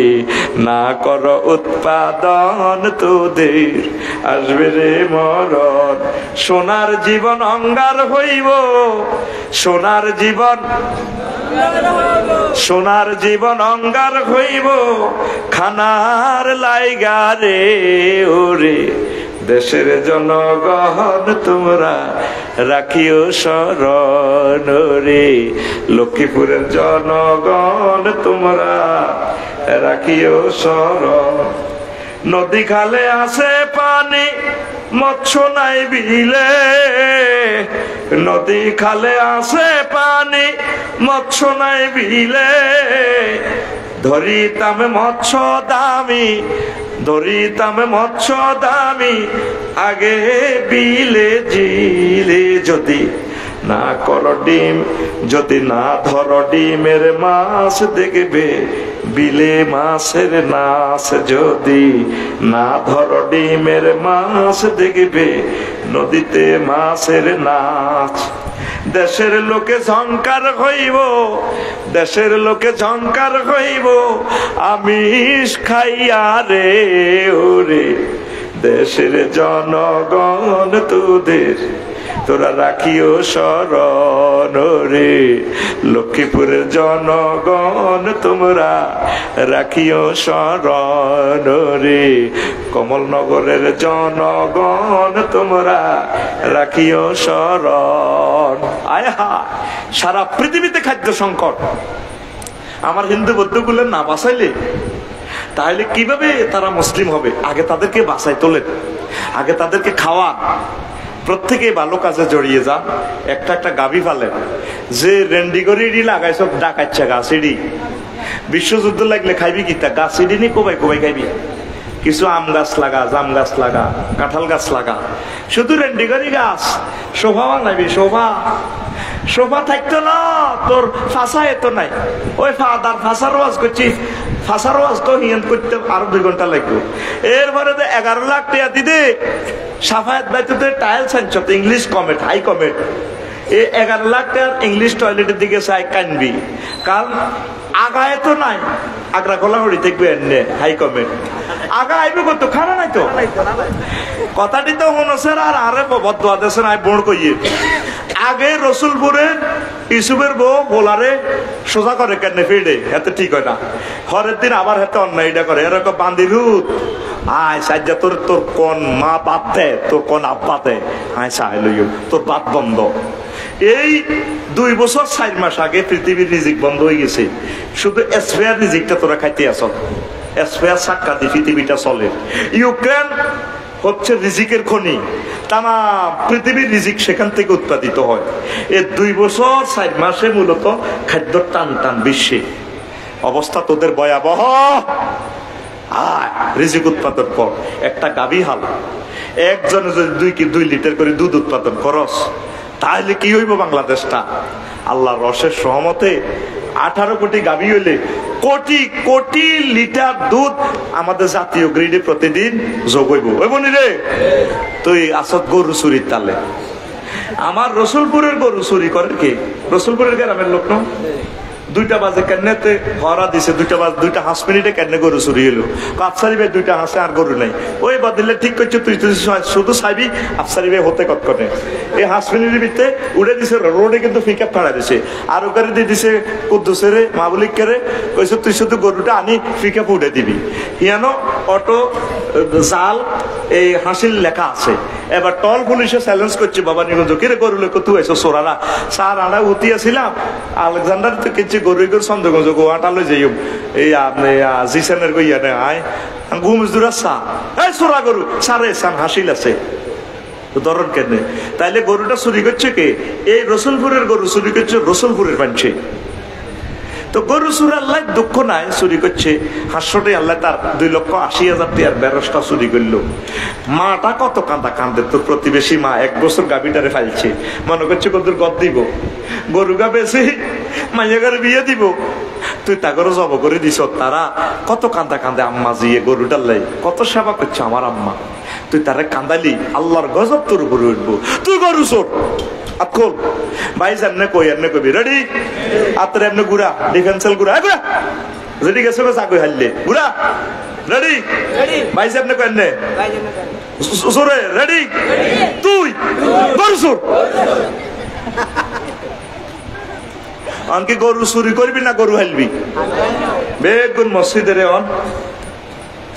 না কর উৎপাদন তোদের আসবে রে মরণ। সোনার জীবন অঙ্গার হইব, সোনার জীবন, সোনার জীবন অঙ্গার হইব, খানার লাইগা রে ওরে। দেশের জনগণ তোমরা রাখিও শরণ রে, লক্ষ্মীপুরের জনগণ তোমরা রাখিও শরণ। নদী খালে আসে পানি, মৎস্য নাই বিলে, নদী খালে আসে পানি, মৎস্য নাই বিলে। ধরিতাম মৎস্য দামি, ধরিতাম মৎস্য দামি, আগে বিলে জিলে। যদি না কর ডিম, যদি না ধর ডিমের মাছ দেখবে বিলে মাছের নাচ, যদি না ধর ডিমের মাছ দেখবে নদীতে মাছের নাচ। দেশের লোকে ঝংকার হইব, দেশের লোকে ঝংকার হইব, আমিষ খাইয়া রে ওরে। দেশের জনগণ তোদের তোরা রাখিও শরণ রে, লক্ষ্মীপুরের জনগণ তোমরা রাখিও শরণ রে, কমলনগরের জনগণ তোমরা রাখিও শরণ। আয় হা, সারা পৃথিবীতে খাদ্য সংকট। আমার হিন্দু বৌদ্ধগুলো না বাঁচাইলে তাহলে কিভাবে তারা মুসলিম হবে? আগে তাদেরকে বাঁচাই তোলেন, আগে তাদেরকে খাওয়ান, প্রত্যেকে ভালো কাজে জড়িয়ে যান। একটা একটা গাভী ফালেন, যে রেন্ডিগরি লাগাইছ ডাকাচ্ছা গাছিডি, বিশ্বযুদ্ধ লাগলে খাইবি কিতা? গাছিডি নি কোবাই কোবাই খাইবি। কিছু আম গাছ লাগা, জাম গাছ লাগা, কাঁঠাল গাছ লাগা, শুধু রেন্ডিগরি গাছ। শোভা বানাবি, শোভা, শোভা থাকতো না তোর ফাঁসা এত নাই। ওই ফাদার ফাঁসার ওয়াজ করছি, ফাঁসার ওয়াজ তো হিয়ান করতে আরো 2 ঘন্টা লাগবে। এরপরে তো 11 লাখ টাকা দিদে সাফায়াত বাইতুতে টাইলস আনছ, ইংলিশ কমেন্ট, হাই কমেন্ট। এই 11 লাখ টাকার ইংলিশ টয়লেটের দিকে চাই কানবি, কারণ আগায় তো নাই। আগ্রা খোলা হড়ি দেখবে এনে হাই কমেন্ট, আগা আইবে কত খানা নাই তো। কথাটি তো মনসের আর আরে বদুয়া দেশে নাই বোন কইয়ে। আগে রসুলপুরের ইসুফের বউ বোলারে সোজা করে কেন ফিডে, এত ঠিক হয় না। হরের দিন আবার হাতে অন্যায়টা করে, এরকম বান্দিরুত আয় সাজ্জা তোর, তোর কোন মা বাপ দেয়, তোর কোন আব্বা দেয়, আয় সাই লইও তোর বাপ বন্ধ। এই 2 বছর 4 মাস আগে পৃথিবীর রিজিক বন্ধ হয়ে গেছে, শুধু স্পেয়ার রিজিকটা তোরা খাইতে আস। স্পেয়ার সাক্ষা দিয়ে পৃথিবীটা চলে। ইউক্রেন হচ্ছে রিজিকের খনি, তামা পৃথিবীর রিজিক সেখান থেকে উৎপাদিত হয়। এই 2 বছর 4 মাসে মূলত খাদ্য টান টান বিশ্বে অবস্থা তোদের ভয়াবহ। রিজিক উৎপাদন কর, একটা গাভী হাল, একজনে যদি 2 লিটার করে দুধ উৎপাদন করস, তাহলে কি হইব বাংলাদেশটা? আল্লাহ রসের সহমতে 18 কোটি গাভী হইলে কোটি কোটি লিটার দুধ আমাদের জাতীয় গ্রিডে প্রতিদিন যোগ হইব। হইবনি রে? তুই আসত গরু চুরির তালে। আমার রসুলপুরের গরু চুরি করে কে? রসুলপুরের গ্রামের লোক না? 2টা বাজে কেন্নেতে হরা দিছে, 2টা বাজে 2টা হাঁস মিনিটে কেন্নে গরু চুরি এলো। আফসারি ভাই 2টা হাঁসে আর গরু নাই। ওই বদলে ঠিক করছে, তুই শুধু চাইবি আফসারি ভাই হতে কতক্ষণে। এই হাঁস মিনিটের ভিতরে উড়ে দিছে রোডে, কিন্তু পিকআপ ফাড়া দিছে। আর ওখানে দিয়ে দিছে কুদ্দুসের মাহবুলিকরে, কইছে তুই শুধু গরুটা আনি পিকআপ উড়ে দিবি। হিয়ানো অটো জাল এই হাসিল লেখা আছে। এবার টল পুলিশে চ্যালেঞ্জ করছে, বাবা নিগঞ্জ কিরে গরু লোক তুই এসো সোরারা স্যার আনা উঠিয়াছিলাম আলেকজান্ডার তো কিনছি গরু গরু চন্দ্রগঞ্জ গোয়াটালে যাই এই আপনি জিসানের গইয়া নে আয় ঘুমস দূর সা এই সোরা গরু সারে সান হাসিল আছে ধরন কেন? তাইলে গরুটা চুরি করছে কে? এই রসুলপুরের গরু চুরি করছে রসুলপুরের পাঞ্চে। তো গরু চুরি আল্লাহ দুঃখ নাই, চুরি করছে। হাস্যটে আল্লাহ তার 2,80,000 টাকার বেরসটা চুরি করলো। মাটা কত কান্দা কান্দে, তোর প্রতিবেশী মা 1 বছর গাভীটারে ফাইলছে, মনে করছে গরুর গদ দিব, গরু গা বেশি মাইয়া ঘরে বিয়ে দিব। তুই তাগরও জব করে দিস। তারা কত কান্দা কান্দে, আম্মা জিয়ে গরুটার লাই কত সেবা করছে আমার আম্মা। তুই তারা কান্দালি, আল্লাহর গজব তোর উপরে উঠবো। তুই গরু চোর, আতকল ভাই এমনে কইবি রেডি আতর এমনে গুড়া ডিফেন্সেল গুড়া গুড়া রেডি গেছে চাকরি হারলে গুড়া রেডি ভাই এমনে কই এমনে সুরে রেডি তুই গরু সুর আনকি গরু চুরি করবি না গরু হালবি বেগুন মসজিদের অন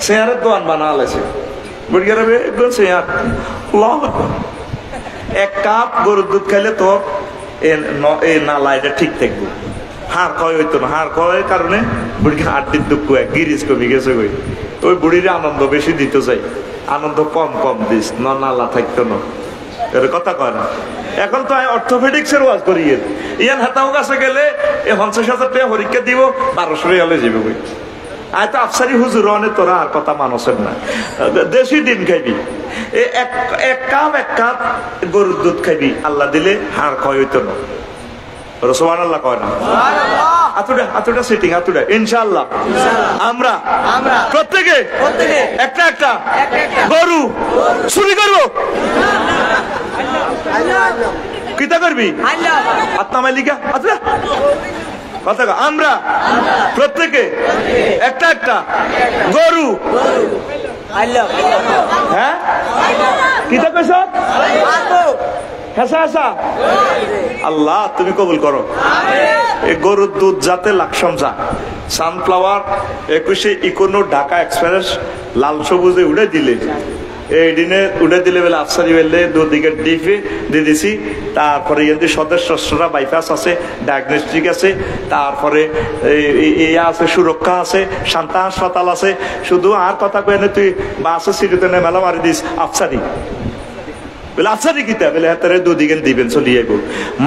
চেয়ারের দোয়ান বানা আলাইছে বুড়িয়ারা বেগুন চেয়ার এক কাপ গরুর দুধ খাইলে তো এই নালা এটা ঠিক থাকবো হাড় ক্ষয় হইতো না হাড় ক্ষয়ের কারণে বুড়ি হাড়টির দুঃখ গিরিজ কমে গেছে ওই ওই বুড়ির আনন্দ বেশি দিতে চাই আনন্দ কম দিস নালা থাকতো না এর কথা কয় না এখন তো অর্থোপেডিক্স এর ওয়াজ করি ইয়ান হাতাও কাছে গেলে 50,000 টাকা পরীক্ষা দিব 1200 রিয়ালে যাবে বই আয় তো আফসারি হুজুর অনেক তোরা আর কথা মানুষের না দেশি ডিম খাইবি এক কাপ গরুর দুধ খাইবি আল্লাহ দিলে হাড় ক্ষয় হইতো না সুবহানাল্লাহ কয় না আতুটা সিটিং আতুটা ইনশাআল্লাহ আমরা প্রত্যেকে একটা গরু চুরি করবো কিতা করবি আত্মা মালিকা আতুটা কথা আমরা প্রত্যেকে একটা গরু হ্যাঁ কিতা কইছ আল্লাহ তুমি কবুল করো এই গরুর দুধ যাতে লাকসাম যা সানফ্লাওয়ার 21 ইকোনো ঢাকা এক্সপ্রেস লাল সবুজে উড়ে দিলে এই দিনে উড়ে দিলে বেলা আফসারি বেলে দুদিকে ডিপে দিয়ে দিছি তারপরে এদের সদস্যরা বাইপাস আছে ডায়াগনস্টিক আছে তারপরে আছে সুরক্ষা আছে শান্তা হাসপাতাল আছে শুধু আর কথা কয়ে তুই বাসে সিটিতে মেলা মারি দিস আফসারি বলে আফসারি কিতা বলে হাতের দুদিকে দিবেন চলিয়ে গো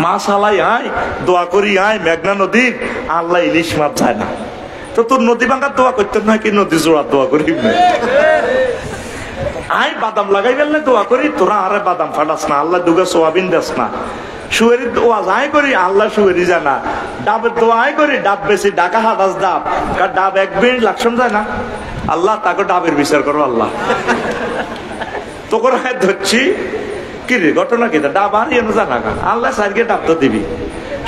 মাছ হালাই আয় দোয়া করি আয় মেঘনা নদীর আল্লাহ ইলিশ মাছ যায় না তো তোর নদী ভাঙার দোয়া করতে না কি নদী জোড়ার দোয়া করি আই বাদাম লাগাই ফেললে দোয়া করি তোরা আরে বাদাম ফাটাস না আল্লাহ দুগা সোয়াবিন দেস না শুয়ের দোয়া যাই করি আল্লাহ শুয়েরই জানা ডাবের দোয়াই করি ডাব বেশি ডাকা হাদাস ডাব কার ডাব এক মিনিট লাকসাম যায় না আল্লাহ তাকে ডাবের বিচার করো আল্লাহ তোর ধরছি কি রে ঘটনা কি ডাব আর এনে জানা আল্লাহ সাইডকে ডাব তো দিবি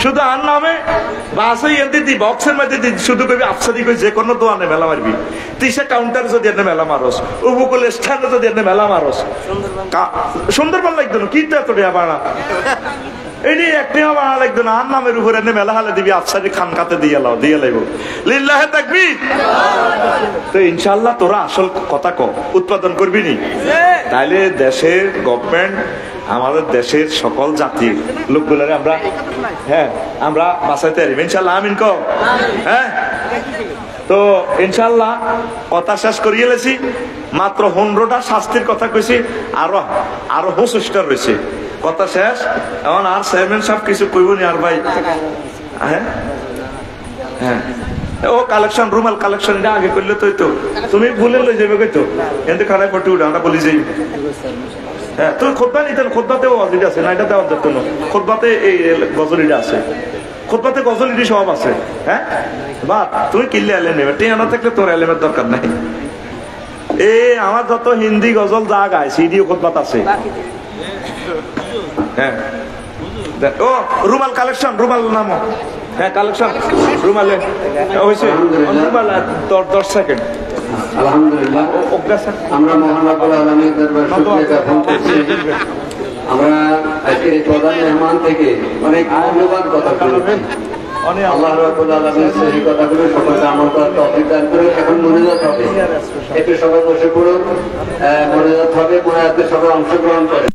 শুধু আর নামে বাসে এনে দি বক্সের মধ্যে দি শুধু কবি আফসারি কই যে কোনো দোয়ানে মেলা মারবি তিসে কাউন্টার যদি এনে মেলা মারস উপকূল স্থানে যদি এনে মেলা মারস সুন্দরবন লাগতো না কি তো এত বাড়া এটি একটি বাড়া লাগতো না আর নামের উপর এনে মেলা হালে দিবি আফসারি খান কাতে দিয়ে লাইব লিল্লাহে তাকবীর তো ইনশাআল্লাহ তোরা আসল কথা কও উৎপাদন করবি নি তাইলে দেশের গভর্নমেন্ট আমাদের দেশের সকল জাতির লোকগুলারে আমরা বাঁচাইতে পারি ইনশাআল্লাহ আমিন কও হ্যাঁ তো ইনশাআল্লাহ কথা শেষ করিয়ে লেছি মাত্র 15টা শাস্তির কথা কইছি আরো 25টা রয়েছে কথা শেষ এখন আর চেয়ারম্যান সাহেব কিছু কইব নি আর ভাই হ্যাঁ ও কালেকশন রুমাল কালেকশন এটা আগে করলে তো তুমি ভুলে লই যাবে কইতো এতে খারাপ ফটো উঠা আমরা বলি যাই হ্যাঁ তুই খোদবা নিতেন খোদবাতেও অজিট আছে না এটা দেওয়ার দরকার না খোদবাতে এই গজলিটা আছে খোদবাতে গজলিটি সব আছে হ্যাঁ বা তুমি কিনলে এলে নেবে টিয়ানো থাকলে তোর এলেমের দরকার নাই আমার যত হিন্দি গজল যা গায় সিডিও খোদবাত আছে হ্যাঁ ও রুমাল কালেকশন রুমাল নাম হ্যাঁ কালেকশন রুমালে হয়েছে রুমাল 10 সেকেন্ড আলহামদুলিল্লাহ আমরা মহান রব্বুল আলামিনের দরবারে শুকরিয়া জ্ঞাপন করছি আমরা আজকের প্রধান মেহমান থেকে অনেক মূল্যবান কথা বলেছি আল্লাহ রাব্বুল আলামিন সেই কথাগুলো সকলকে আমল করার তৌফিক দান করে এখন মোনাজাত হবে একটু সবাই বসে পড়ুন মোনাজাত হবে মোনাজাতে সবাই অংশগ্রহণ করে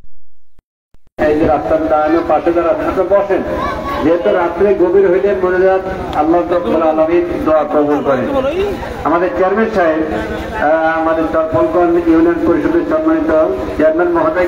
এই যে রাস্তার ডানে পাশে যারা বসেন যেহেতু রাত্রে গভীর হইলে মোনাজাত আল্লাহ রাব্বুল আলামিন দোয়া কবুল করেন আমাদের চেয়ারম্যান সাহেব আমাদের চরফলগঞ্জ ইউনিয়ন পরিষদের সম্মানিত চেয়ারম্যান মহোদয়